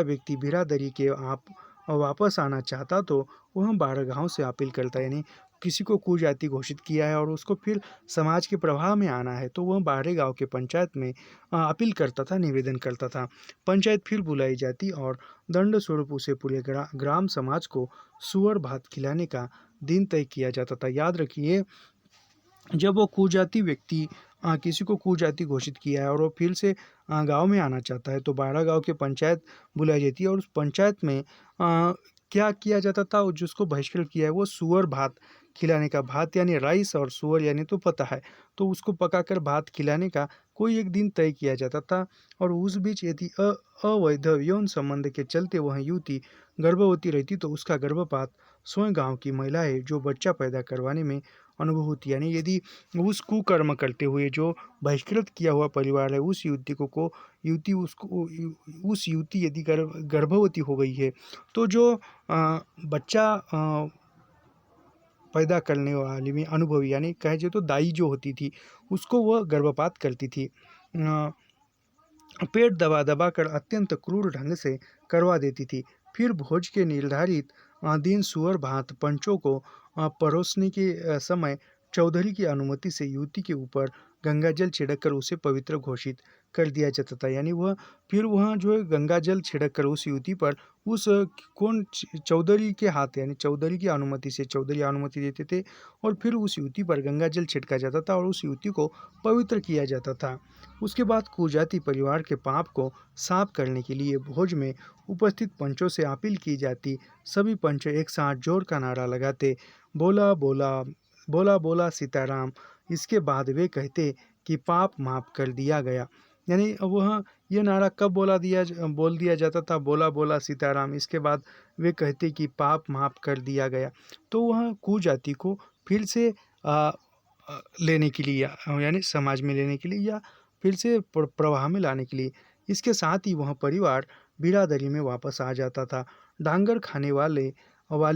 व्यक्ति बिरादरी के आप वापस आना चाहता तो वह 12 गांव से अपील करता। यानी किसी को कुजाति घोषित किया है और उसको फिर समाज के प्रभाव में आना है तो वह 12 गांव के पंचायत में अपील करता था, निवेदन करता था। पंचायत फिर बुलाई जाती और दंड स्वरूप उसे पूरे ग्राम समाज को सुअर भात खिलाने का दिन तय किया जाता था। याद रखिए, जब वो कुजाति व्यक्ति किसी को कुजाति घोषित किया है और वो फिर से गांव में आना चाहता है तो 12 गांव की पंचायत बुलाई जाती है और उस पंचायत में क्या किया जाता था, और जिसको बहिष्कृत किया है वो सुअर भात खिलाने का, भात यानी राइस और सुअर यानी तो पता है, तो उसको पकाकर भात खिलाने का कोई एक दिन तय किया जाता था। और उस बीच यदि अवैध यौन संबंध के चलते वह युवती गर्भवती रहती तो उसका गर्भपात स्वयं गांव की महिलाएं जो बच्चा पैदा करवाने में अनुभव होती, यानी यदि उस कुकर्म करते हुए जो बहिष्कृत किया हुआ परिवार है उस युवती को युवती उसको उस युवती यदि गर्भवती हो गई है तो जो बच्चा पैदा करने वाली में अनुभवी यानी कहे जाए तो दाई जो होती थी उसको वह गर्भपात करती थी। पेट दबा दबा कर अत्यंत क्रूर ढंग से करवा देती थी। फिर भोज के निर्धारित दिन सुअर भात पंचों को परोसने के समय चौधरी की अनुमति से युवती के ऊपर गंगा जल छिड़क कर उसे पवित्र घोषित कर दिया जाता था, यानी वह फिर वह जो है गंगा जल छिड़क कर उस युवती पर उस चौधरी के हाथ यानी चौधरी की अनुमति से चौधरी अनुमति देते थे और फिर उस युवती पर गंगा जल छिड़का जाता था और उस युवती को पवित्र किया जाता था। उसके बाद कुजाति परिवार के पाप को साफ करने के लिए भोज में उपस्थित पंचों से अपील की जाती। सभी पंच एक साथ जोर का नारा लगाते, बोला बोला बोला बोला सीताराम। इसके बाद वे कहते कि पाप माफ कर दिया गया, यानी वह यह नारा कब बोल दिया जाता था, बोला बोला सीताराम। इसके बाद वे कहते कि पाप माफ कर दिया गया, तो वह कुजाति को फिर से लेने के लिए यानी समाज में लेने के लिए या फिर से प्रवाह में लाने के लिए, इसके साथ ही वह परिवार बिरादरी में वापस आ जाता था। डांगर खाने वाले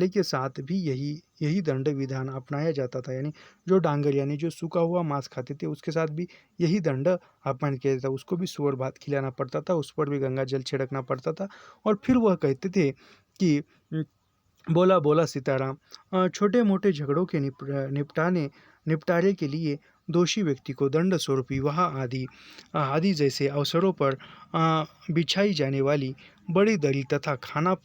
के साथ भी यही दंड विधान अपनाया जाता था, यानी जो डांगर यानी जो सूखा हुआ मांस खाते थे उसके साथ भी यही दंड अपमान किया जाता, उसको भी सुअर भात खिलाना पड़ता था, उस पर भी गंगा जल छिड़कना पड़ता था। और फिर वह कहते थे कि बोला बोला सीताराम। छोटे मोटे झगड़ों के निपटारे के लिए दोषी व्यक्ति को दंड स्वरूप विवाह आदि जैसे अवसरों पर बिछाई जाने वाली बड़ी दरी तथा खाना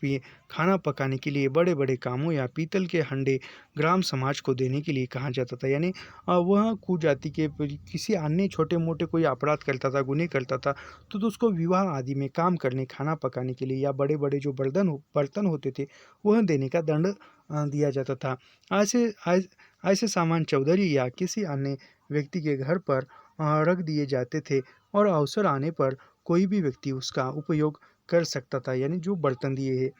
पकाने के लिए बड़े बड़े कामों या पीतल के हंडे ग्राम समाज को देने के लिए कहा जाता था, यानी वह कुजाति के किसी अन्य छोटे मोटे कोई अपराध करता था, गुनाह करता था, तो उसको विवाह आदि में काम करने खाना पकाने के लिए या बड़े बड़े जो बर्तन होते थे वह देने का दंड दिया जाता था। ऐसे सामान चौधरी या किसी अन्य व्यक्ति के घर पर रख दिए जाते थे और अवसर आने पर कोई भी व्यक्ति उसका उपयोग कर सकता था, यानी जो बर्तन दिए हैं।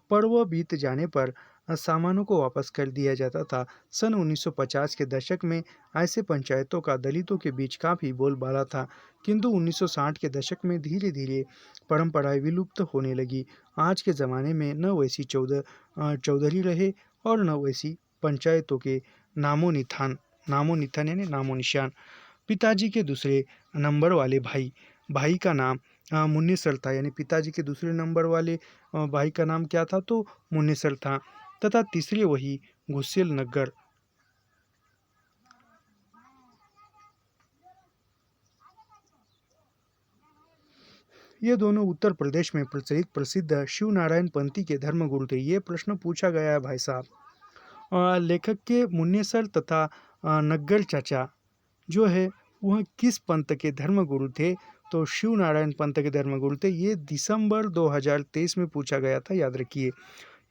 पर्व बीत जाने पर सामानों को वापस कर दिया जाता था। सन 1950 के दशक में ऐसे पंचायतों का दलितों के बीच काफ़ी बोलबाला था, किंतु 1960 के दशक में धीरे धीरे परंपराएं विलुप्त होने लगी। आज के ज़माने में न वैसी चौधरी रहे और न वैसी पंचायतों के नामो निशान यानी नामो निशान। पिताजी के दूसरे नंबर वाले भाई का नाम मुन्नेसर था, यानी पिताजी के दूसरे नंबर वाले भाई का नाम क्या था तो मुन्नेसर था, तथा तीसरे वही गुस्सेल नग्गर। ये दोनों उत्तर प्रदेश में प्रसिद्ध शिव नारायण पंथी के धर्मगुरु थे। ये प्रश्न पूछा गया है भाई साहब। लेखक के मुन्नेसर तथा नग्गर चाचा जो है वह किस पंथ के धर्मगुरु थे, तो शिव नारायण पंथ के धर्मगुरु थे। ये दिसंबर 2023 में पूछा गया था, याद रखिए।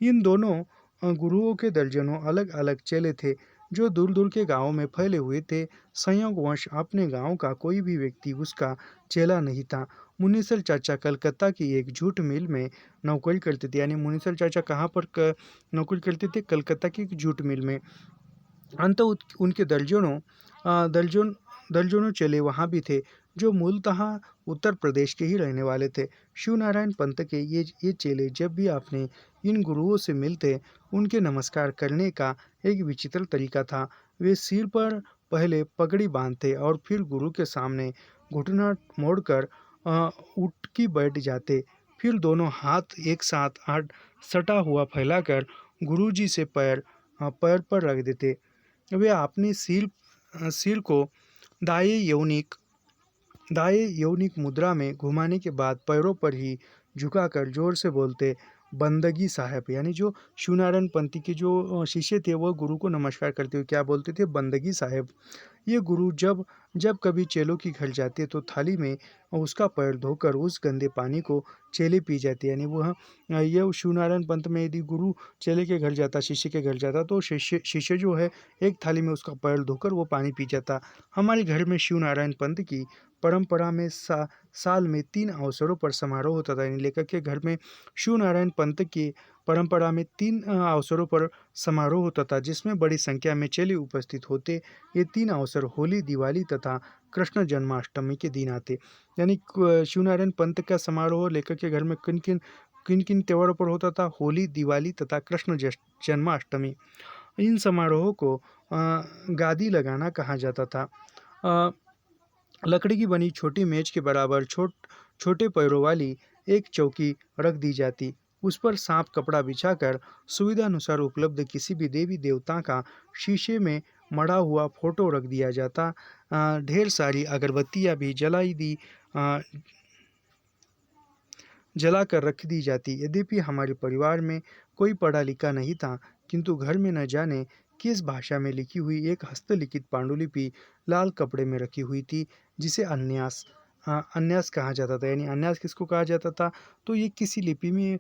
इन दोनों गुरुओं के दर्जनों अलग अलग चेले थे जो दूर दूर के गांवों में फैले हुए थे। संयोगवश अपने गांव का कोई भी व्यक्ति उसका चेला नहीं था। मुनीसर चाचा कलकत्ता की एक जूट मिल में नौकरी करते थे, यानी मुनीसर चाचा कहाँ पर नौकरी करते थे, कलकत्ता की एक जूट मिल में। उनके दर्जनों चेले वहाँ भी थे जो मूलतः उत्तर प्रदेश के ही रहने वाले थे। शिव नारायण पंथ के ये चेले जब भी अपने इन गुरुओं से मिलते उनके नमस्कार करने का एक विचित्र तरीका था। वे सिर पर पहले पगड़ी बांधते और फिर गुरु के सामने घुटना मोड़कर उठ की बैठ जाते। फिर दोनों हाथ एक साथ सटा हुआ फैलाकर गुरुजी से पैर पर रख देते। वे अपने सिर को दाएं यौनिक मुद्रा में घुमाने के बाद पैरों पर ही झुकाकर जोर से बोलते, बंदगी साहब। यानी जो शिवनारायण पंथी के जो शिष्य थे वह गुरु को नमस्कार करते हुए क्या बोलते थे, बंदगी साहब। ये गुरु जब जब कभी चेलों के घर जाते तो थाली में उसका पैर धोकर उस गंदे पानी को चेले पी जाते। यानी वह ये शिवनारायण पंत में यदि गुरु चेले के घर जाता, शिष्य के घर जाता, तो शिष्य शिष्य जो है एक थाली में उसका पैर धोकर वो पानी पी जाता। हमारे घर में शिवनारायण पंत की परंपरा में साल में 3 अवसरों पर समारोह होता था। यानी लेखक के घर में शिवनारायण पंत की परंपरा में 3 अवसरों पर समारोह होता था, जिसमें बड़ी संख्या में चेले उपस्थित होते। ये 3 अवसर होली, दिवाली तथा कृष्ण जन्माष्टमी के दिन आते। यानी शिवनारायण पंत का समारोह लेखक के घर में किन किन त्योहारों पर होता था? होली, दिवाली तथा कृष्ण जन्माष्टमी। इन समारोहों को गादी लगाना कहा जाता था। अ, लकड़ी की बनी छोटी मेज के बराबर छोटे पैरों वाली एक चौकी रख दी जाती। उस पर सांप कपड़ा बिछाकर सुविधा अनुसार उपलब्ध किसी भी देवी देवता का शीशे में मढ़ा हुआ फोटो रख दिया जाता। ढेर सारी अगरबत्तियां भी जलाकर रख दी जाती। यद्यपि हमारे परिवार में कोई पढ़ा लिखा नहीं था, किंतु घर में न जाने किस भाषा में लिखी हुई एक हस्तलिखित पांडुलिपि लाल कपड़े में रखी हुई थी, जिसे अन्यास कहा जाता था। यानी अन्यास किसको कहा जाता था? तो ये किसी लिपि में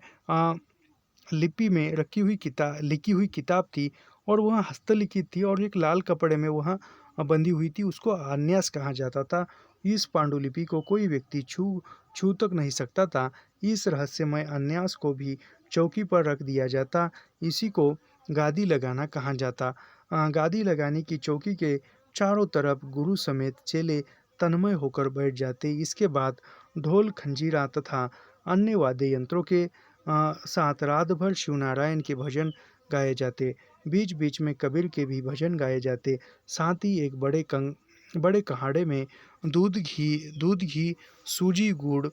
लिखी हुई किताब थी, और वह हस्तलिखित थी और एक लाल कपड़े में वह बंधी हुई थी, उसको अन्यास कहा जाता था। इस पांडुलिपि को कोई व्यक्ति छू तक नहीं सकता था। इस रहस्यमय अन्यास को भी चौकी पर रख दिया जाता। इसी को गादी लगाना कहा जाता। गादी लगाने की चौकी के चारों तरफ गुरु समेत चेले तन्मय होकर बैठ जाते। इसके बाद ढोल, खंजीरा तथा अन्य वाद्य यंत्रों के साथ रात भर शिवनारायण के भजन गाए जाते। बीच बीच में कबीर के भी भजन गाए जाते। साथ ही एक बड़े कहाड़े में दूध घी, सूजी, गुड़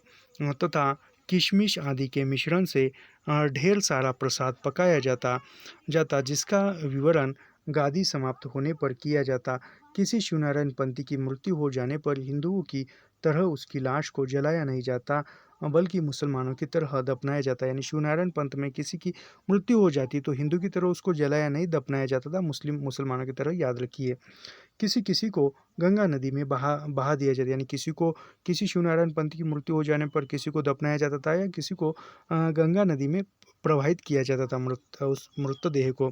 तथा किशमिश आदि के मिश्रण से ढेर सारा प्रसाद पकाया जाता, जिसका विवरण गादी समाप्त होने पर किया जाता। किसी शिवनारायण पंथी की मृत्यु हो जाने पर हिंदुओं की तरह उसकी लाश को जलाया नहीं जाता, बल्कि मुसलमानों की तरह दफनाया जाता। यानी शिवनारायण पंथ में किसी की मृत्यु हो जाती तो हिंदू की तरह उसको जलाया नहीं, दफनाया जाता था, मुसलमानों की तरह, याद रखिए। किसी किसी को गंगा नदी में बहा दिया जाता। यानी किसी शिवनारायण पंत की मृत्यु हो जाने पर किसी को दफनाया जाता था, या किसी को गंगा नदी में प्रवाहित किया जाता था उस मृतदेह को।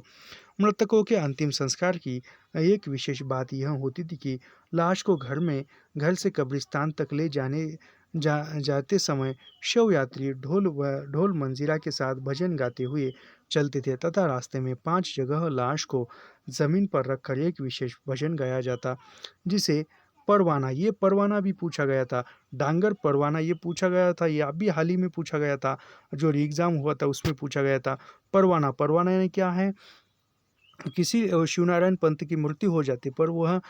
मृतकों के अंतिम संस्कार की एक विशेष बात यह होती थी कि लाश को घर से कब्रिस्तान तक ले जाते समय शव यात्री ढोल मंजीरा के साथ भजन गाते हुए चलते थे, तथा रास्ते में 5 जगह लाश को जमीन पर रखकर एक विशेष भजन गाया जाता, जिसे परवाना भी पूछा गया था। डांगर परवाना ये पूछा गया था, ये अभी हाल ही में पूछा गया था, जो एग्जाम हुआ था उसमें पूछा गया था। परवाना यानी क्या है? किसी शिवनारायण पंत की मृत्यु हो जाती पर वह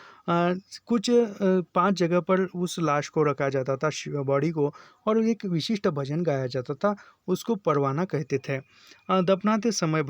कुछ 5 जगह पर उस लाश को रखा जाता था, बॉडी को, और एक विशिष्ट भजन गाया जाता था, उसको परवाना कहते थे। दफनाते समय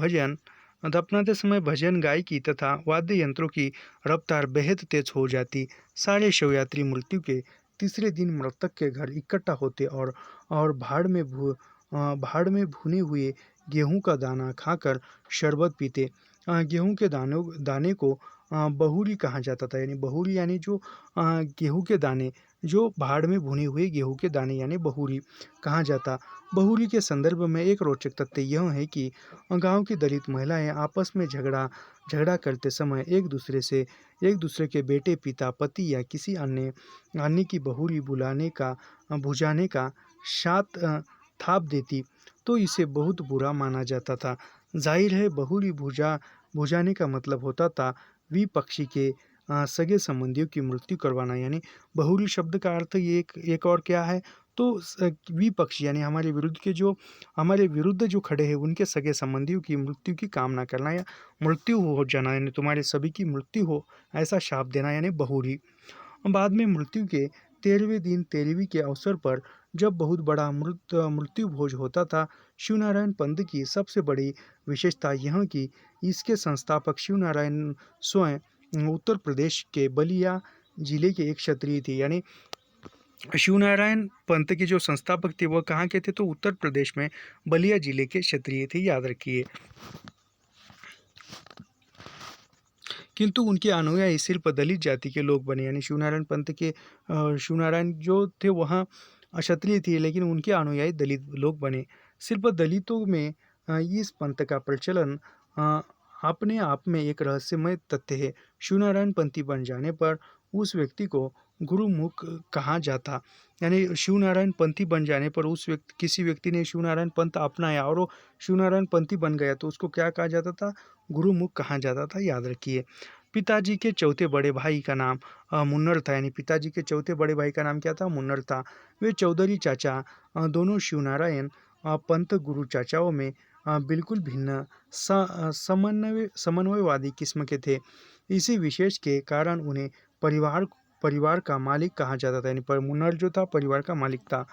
भजन गायकी तथा वाद्य यंत्रों की रफ्तार बेहद तेज हो जाती। सारे शवयात्री मृत्यु के तीसरे दिन मृतक के घर इकट्ठा होते और भाड़ में भुने हुए गेहूं का दाना खाकर शरबत पीते। गेहूं के दाने को बहुरी कहा जाता था। यानी बहुरी यानी जो गेहूं के दाने, जो भाड़ में भुने हुए गेहूं के दाने, यानी बहुरी कहा जाता। बहुरी के संदर्भ में एक रोचक तथ्य यह है कि गांव की दलित महिलाएं आपस में झगड़ा करते समय एक दूसरे के बेटे, पिता, पति या किसी अन्य की बहुरी बुझाने का साथ थाप देती तो इसे बहुत बुरा माना जाता था। जाहिर है, बहुरी बुझाने का मतलब होता था विपक्षी के सगे संबंधियों की मृत्यु करवाना। यानी बहुरी शब्द का अर्थ ये एक और क्या है? तो विपक्षी यानी हमारे विरुद्ध जो खड़े हैं उनके सगे संबंधियों की मृत्यु की कामना करना, या मृत्यु हो जाना, यानी तुम्हारे सभी की मृत्यु हो, ऐसा शाप देना, यानी बहुरी। बाद में मृत्यु के 13वें दिन 13वीं के अवसर पर जब बहुत बड़ा मृत्यु भोज होता था, शिवनारायण पंथ की सबसे बड़ी विशेषता यह कि इसके संस्थापक शिवनारायण स्वयं उत्तर प्रदेश के बलिया जिले के एक क्षत्रिय थे। यानी शिवनारायण पंथ के जो संस्थापक थे वह कहाँ के थे? तो उत्तर प्रदेश में बलिया जिले के क्षत्रिय थे, याद रखिए। किंतु उनके अनुयायी सिर्फ दलित जाति के लोग बने, यानी शिवनारायण पंथ के शिवनारायण जो थे वहाँ क्षत्रिय थे, लेकिन उनके अनुयायी दलित लोग बने। सिर्फ दलितों में इस पंथ का प्रचलन अ, अपने आप में एक रहस्यमय तथ्य है। शिवनारायण पंथी बन जाने पर उस व्यक्ति को गुरुमुख कहा जाता, यानी शिवनारायण पंथी बन जाने पर उस व्यक्ति किसी व्यक्ति ने शिवनारायण पंथ अपनाया और वो शिवनारायण पंथी बन गया तो उसको क्या कहा जाता था? गुरुमुख कहा जाता था, याद रखिए। पिताजी के चौथे बड़े भाई का नाम मुन्नर था, यानी पिताजी के चौथे बड़े भाई का नाम क्या था? मुन्नर था। वे चौधरी चाचा दोनों शिवनारायण पंथ गुरु चाचाओं में बिल्कुल भिन्न समन्वयवादी किस्म के थे। इसी विशेष के कारण उन्हें परिवार परिवार का मालिक कहा जाता था, यानी पर मुन्नर जो था परिवार का मालिक था।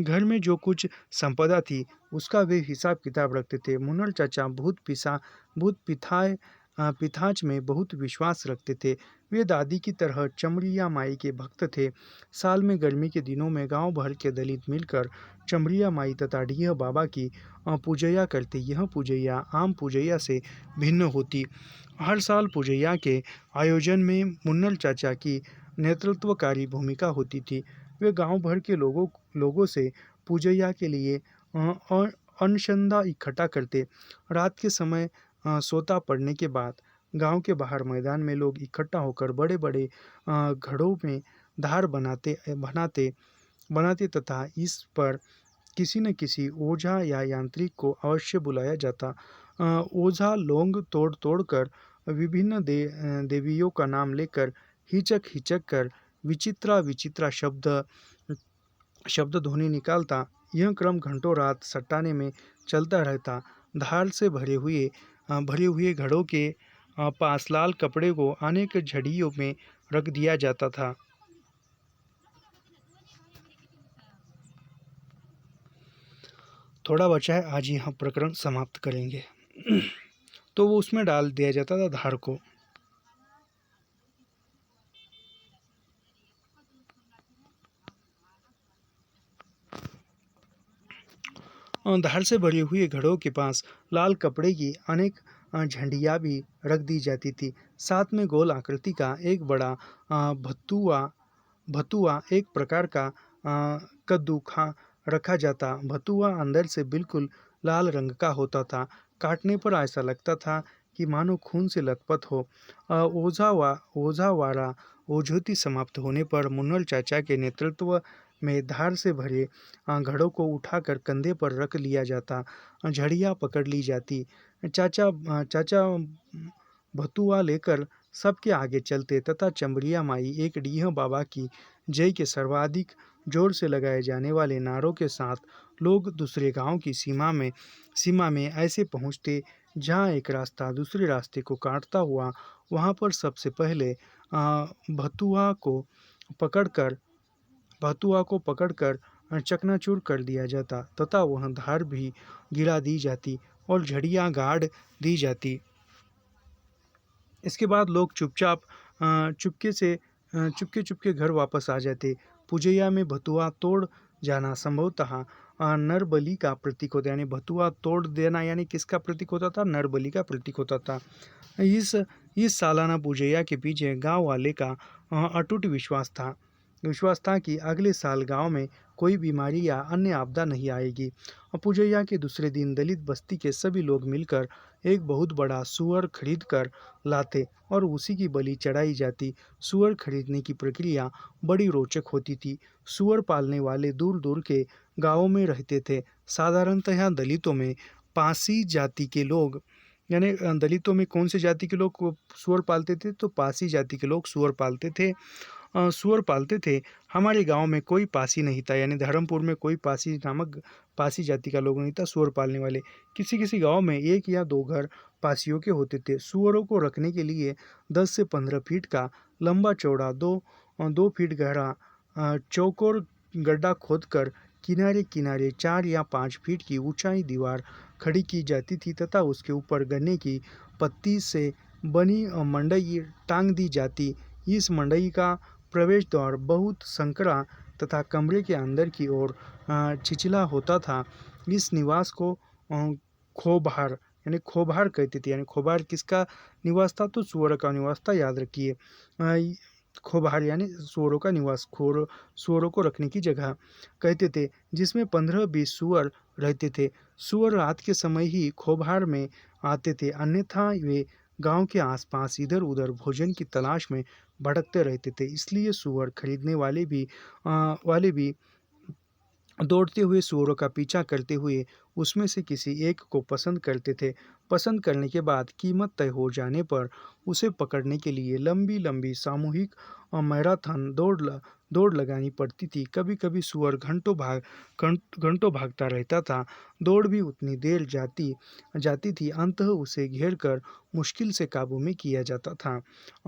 घर में जो कुछ संपदा थी उसका वे हिसाब किताब रखते थे। मुन्नर चाचा भूत पिथाए पिथाच में बहुत विश्वास रखते थे। वे दादी की तरह चमड़िया माई के भक्त थे। साल में गर्मी के दिनों में गांव भर के दलित मिलकर चमड़िया माई तथा डीह बाबा की पूजैया करते। यह पूजैया आम पूजैया से भिन्न होती। हर साल पूजैया के आयोजन में मुन्नल चाचा की नेतृत्वकारी भूमिका होती थी। वे गांव भर के लोगों से पूजैया के लिए अनशंदा इकट्ठा करते। रात के समय सोता पड़ने के बाद गांव के बाहर मैदान में लोग इकट्ठा होकर बड़े बड़े घड़ों में धार बनाते बनाते तथा इस पर किसी न किसी ओझा या यांत्रिक को अवश्य बुलाया जाता। ओझा लोंग तोड़ तोड़ कर विभिन्न देवियों का नाम लेकर हिचक हिचक कर विचित्रा विचित्रा शब्द ध्वनि निकालता। यह क्रम घंटों रात सट्टाने में चलता रहता। धार से भरे हुए घड़ों के पास लाल कपड़े को अनेक झड़ियों में रख दिया जाता था। थोड़ा बचा है, आज यह प्रकरण समाप्त करेंगे। तो वो उसमें डाल दिया जाता था धार को। धार से भरी हुई घड़ों के पास लाल कपड़े की अनेक झंडियाँ भी रख दी जाती थी। साथ में गोल आकृति का एक बड़ा भतुआ एक प्रकार का कद्दू रखा जाता। भतुआ अंदर से बिल्कुल लाल रंग का होता था। काटने पर ऐसा लगता था कि मानो खून से लथपथ हो। ओझावारा ओझोती समाप्त होने पर मुन्नल चाचा के नेतृत्व में धार से भरे घड़ों को उठाकर कंधे पर रख लिया जाता। झड़ियाँ पकड़ ली जाती। चाचा भतुआ लेकर सबके आगे चलते तथा चमड़िया माई एक डीह बाबा की जय के सर्वाधिक जोर से लगाए जाने वाले नारों के साथ लोग दूसरे गांव की सीमा में ऐसे पहुंचते जहां एक रास्ता दूसरे रास्ते को काटता हुआ। वहां पर सबसे पहले भतुआ को पकड़कर चकनाचूर कर दिया जाता तथा वह धार भी गिरा दी जाती और झड़ियाँ गाड़ दी जाती। इसके बाद लोग चुपके घर वापस आ जाते। पूजैया में भतुआ तोड़ जाना संभवतः नर बलि का प्रतीक होता, यानी भतुआ तोड़ देना यानी किसका प्रतीक होता था? नर बलि का प्रतीक होता था। इस सालाना पूजैया के पीछे गांव वाले का अटूट विश्वास था कि अगले साल गांव में कोई बीमारी या अन्य आपदा नहीं आएगी। पूजैया के दूसरे दिन दलित बस्ती के सभी लोग मिलकर एक बहुत बड़ा सूअर खरीद कर लाते और उसी की बलि चढ़ाई जाती। सूअर खरीदने की प्रक्रिया बड़ी रोचक होती थी। सूअर पालने वाले दूर दूर के गांवों में रहते थे। साधारणतः दलितों में पासी जाति के लोग, यानी दलितों में कौन से जाति के लोग सूअर पालते थे? तो पासी जाति के लोग सूअर पालते थे। हमारे गांव में कोई पासी नहीं था, यानी धर्मपुर में कोई पासी जाति का लोग नहीं था सूअर पालने वाले। किसी किसी गांव में 1 या 2 घर पासियों के होते थे। सूअरों को रखने के लिए 10 से 15 फीट का लंबा चौड़ा 2 फीट गहरा चौकोर गड्ढा खोदकर किनारे किनारे 4 या 5 फीट की ऊंचाई दीवार खड़ी की जाती थी तथा उसके ऊपर गन्ने की पत्ती से बनी मंडई टांग दी जाती। इस मंडई का प्रवेश द्वार बहुत संकरा तथा कमरे के अंदर की ओर छिछला होता था। इस निवास को खोबहार यानी खोभार कहते थे। यानी खोभार किसका निवास था? तो सुअर का निवास था, याद रखिए। खोभार यानी सुअरों का निवास, सुअरों को रखने की जगह कहते थे, जिसमें 15-20 सुअर रहते थे। सुअर रात के समय ही खोभार में आते थे, अन्यथा वे गांव के आसपास इधर उधर भोजन की तलाश में भटकते रहते थे। इसलिए सुअर खरीदने वाले भी दौड़ते हुए सुअरों का पीछा करते हुए उसमें से किसी एक को पसंद करते थे। पसंद करने के बाद कीमत तय हो जाने पर उसे पकड़ने के लिए लंबी लंबी सामूहिक मैराथन दौड़ लगानी पड़ती थी। कभी कभी सुअर घंटों भागता रहता था। दौड़ भी उतनी देर जाती जाती थी। अंततः उसे घेर कर मुश्किल से काबू में किया जाता था।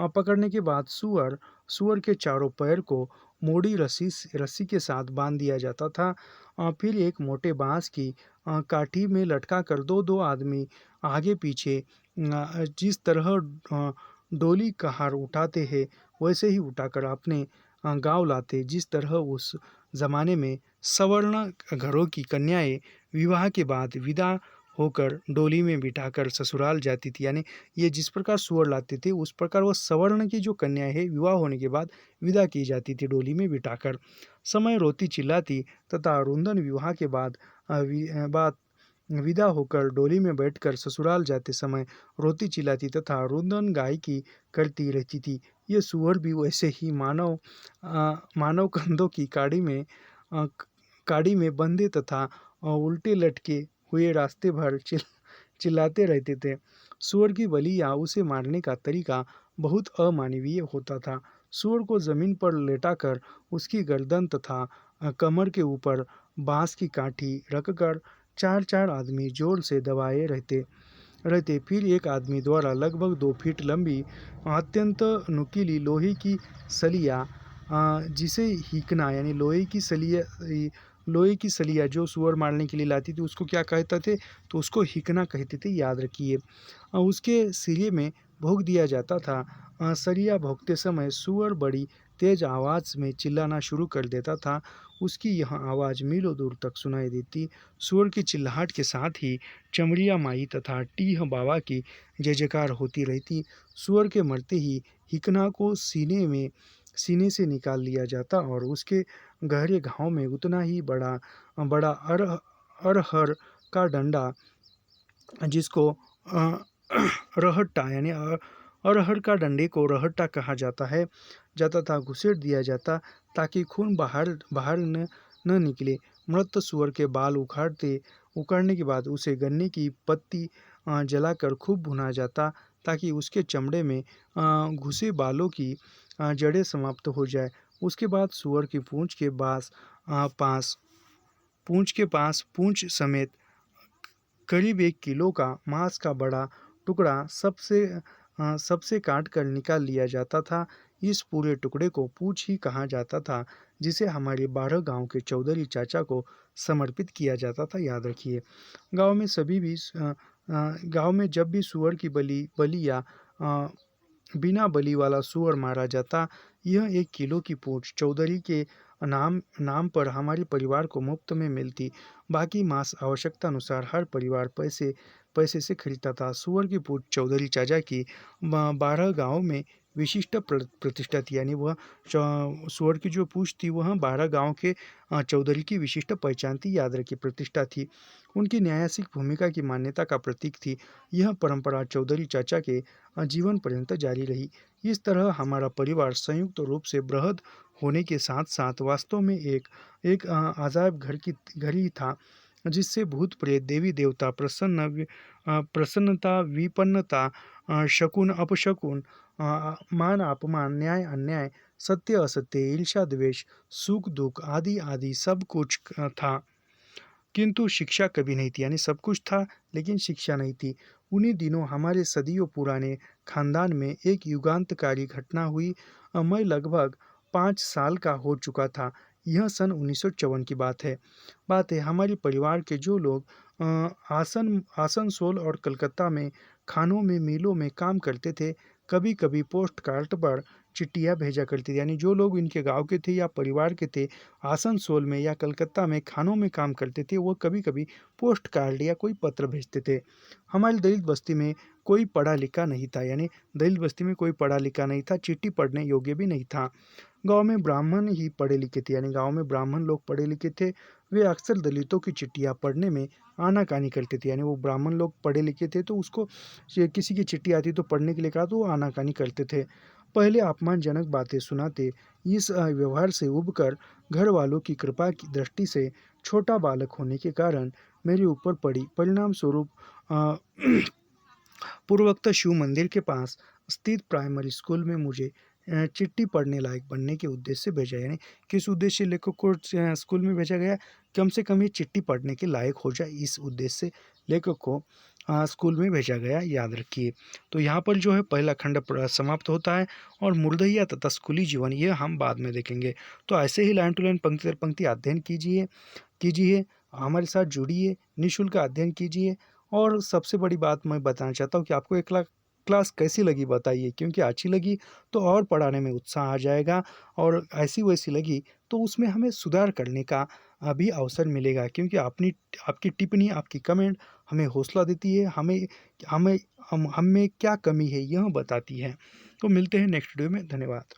पकड़ने के बाद सुअर सुअर के चारों पैर को मोड़ी रस्सी के साथ बांध दिया जाता था। फिर एक मोटे बांस की काठी में लटका कर दो दो आदमी आगे पीछे जिस तरह डोली कहार उठाते हैं वैसे ही उठाकर अपने गांव लाते। जिस तरह उस जमाने में सवर्ण घरों की कन्याएं विवाह के बाद विदा होकर डोली में बिठाकर ससुराल जाती थी, यानी ये जिस प्रकार सुअर लाते थे उस प्रकार वह सवर्ण की जो कन्याएं है विवाह होने के बाद विदा की जाती थी डोली में बिठाकर। समय रोती चिल्लाती तथा रुंदन विवाह के बाद विदा होकर डोली में बैठकर ससुराल जाते समय रोती चिल्लाती तथा रुंदन गायकी करती रहती थी। ये सुअर भी वैसे ही मानव कंधों की काड़ी में बंधे तथा उल्टे लटके हुए रास्ते भर चिल्लाते रहते थे। सुअर की बलि या उसे मारने का तरीका बहुत अमानवीय होता था। सुअर को जमीन पर लेटाकर उसकी गर्दन तथा कमर के ऊपर बांस की काठी रखकर चार चार आदमी जोर से दबाए रहते। फिर एक आदमी द्वारा लगभग 2 फीट लंबी अत्यंत नुकीली सलिया जिसे हिकना यानी लोहे की सलिया जो सुअर मारने के लिए लाती थी उसको क्या कहते थे? तो उसको हिकना कहते थे, याद रखिए। उसके सिरे में भोंक दिया जाता था। सरिया भोंकते समय सुअर बड़ी तेज आवाज़ में चिल्लाना शुरू कर देता था। उसकी यह आवाज़ मीलों दूर तक सुनाई देती। सुअर की चिल्लाहट के साथ ही चमड़िया माई तथा टीह बाबा की जय जयकार होती रहती। सुअर के मरते ही हिकना को सीने से निकाल लिया जाता और उसके गहरे घाव में उतना ही बड़ा बड़ा अरहर का डंडा, जिसको रहट्टा यानी अरहर का डंडे को रहट्टा कहा जाता था, घुसेड़ दिया जाता ताकि खून बाहर न निकले। मृत सुअर के बाल उखाड़ने के बाद उसे गन्ने की पत्ती जलाकर खूब भुना जाता ताकि उसके चमड़े में घुसे बालों की जड़ें समाप्त हो जाए। उसके बाद सुअर की पूंछ के पास पूंछ समेत करीब 1 किलो का मांस का बड़ा टुकड़ा सबसे काट कर निकाल लिया जाता था। इस पूरे टुकड़े को पूंछ ही कहा जाता था, जिसे हमारे 12 गांव के चौधरी चाचा को समर्पित किया जाता था, याद रखिए। गांव में जब भी सुअर की बलि या बिना बलि वाला सुअर मारा जाता, यह 1 किलो की पूंछ चौधरी के नाम पर हमारे परिवार को मुफ्त में मिलती। बाकी मांस आवश्यकता अनुसार हर परिवार पैसे से खरीदता था। सुअर की पूंछ चौधरी चाचा की 12 गांव में विशिष्ट प्रतिष्ठा थी, यानी वह सुअर की जो पूंछ थी वह 12 गांव के चौधरी की विशिष्ट पहचान थी, याद रखिए, प्रतिष्ठा थी। उनकी न्यासिक भूमिका की मान्यता का प्रतीक थी। यह परंपरा चौधरी चाचा के जीवन पर्यंत जारी रही। इस तरह हमारा परिवार संयुक्त रूप से बृहद होने के साथ साथ वास्तव में एक अजायब घर ही था, जिससे भूत प्रेत देवी देवता प्रसन्नता विपन्नता शकुन अपशकुन मान अपमान न्याय अन्याय सत्य असत्य ईर्ष्या द्वेष सुख दुख आदि आदि सब कुछ था, किंतु शिक्षा कभी नहीं थी। यानी सब कुछ था लेकिन शिक्षा नहीं थी। उन्हीं दिनों हमारे सदियों पुराने खानदान में एक युगांतकारी घटना हुई। मैं लगभग 5 साल का हो चुका था। यह सन 1954 की बात है। हमारे परिवार के जो लोग आसनसोल और कलकत्ता में खानों में मिलों में काम करते थे, कभी कभी पोस्ट कार्ड पर चिट्ठियाँ भेजा करती थी। यानी जो लोग इनके गाँव के थे या परिवार के थे, आसनसोल में या कलकत्ता में खानों में काम करते थे, वो कभी-कभी पोस्ट कार्ड या कोई पत्र भेजते थे। हमारी दलित बस्ती में कोई पढ़ा लिखा नहीं था, यानी दलित बस्ती में कोई पढ़ा लिखा नहीं था, चिट्ठी पढ़ने योग्य भी नहीं था। गाँव में ब्राह्मण ही पढ़े लिखे थे, यानी गाँव में ब्राह्मण लोग पढ़े लिखे थे। वे अक्सर दलितों की चिट्ठियाँ पढ़ने में आनाकानी करते थे, यानी वो ब्राह्मण लोग पढ़े लिखे थे तो उसको किसी की चिट्ठी आती तो पढ़ने के लिए कहा तो वो आनाकानी करते थे। पहले अपमानजनक बातें सुनाते, इस व्यवहार से उबकर घर वालों की कृपा की दृष्टि से छोटा बालक होने के कारण मेरे ऊपर पड़ी। परिणाम स्वरूप पूर्वोक्त शिव मंदिर के पास स्थित प्राइमरी स्कूल में मुझे चिट्ठी पढ़ने लायक बनने के उद्देश्य से भेजा, यानी किस उद्देश्य से लेखक को स्कूल में भेजा गया, कम से कम ये चिट्ठी पढ़ने के लायक हो जाए, इस उद्देश्य से लेखक को स्कूल में भेजा गया, याद रखिए। तो यहाँ पर जो है पहला खंड समाप्त होता है और मुर्दइया तथा स्कूली जीवन ये हम बाद में देखेंगे। तो ऐसे ही लाइन टू लाइन पंक्ति दर पंक्ति अध्ययन कीजिए, हमारे साथ जुड़िए, निःशुल्क अध्ययन कीजिए। और सबसे बड़ी बात मैं बताना चाहता हूँ कि आपको ये क्लास कैसी लगी बताइए, क्योंकि अच्छी लगी तो और पढ़ाने में उत्साह आ जाएगा, और ऐसी वैसी लगी तो उसमें हमें सुधार करने का भी अवसर मिलेगा, क्योंकि आपकी टिप्पणी, आपकी कमेंट हमें हौसला देती है, हमें हमें हम में क्या कमी है यह बताती है। तो मिलते हैं नेक्स्ट वीडियो में। धन्यवाद।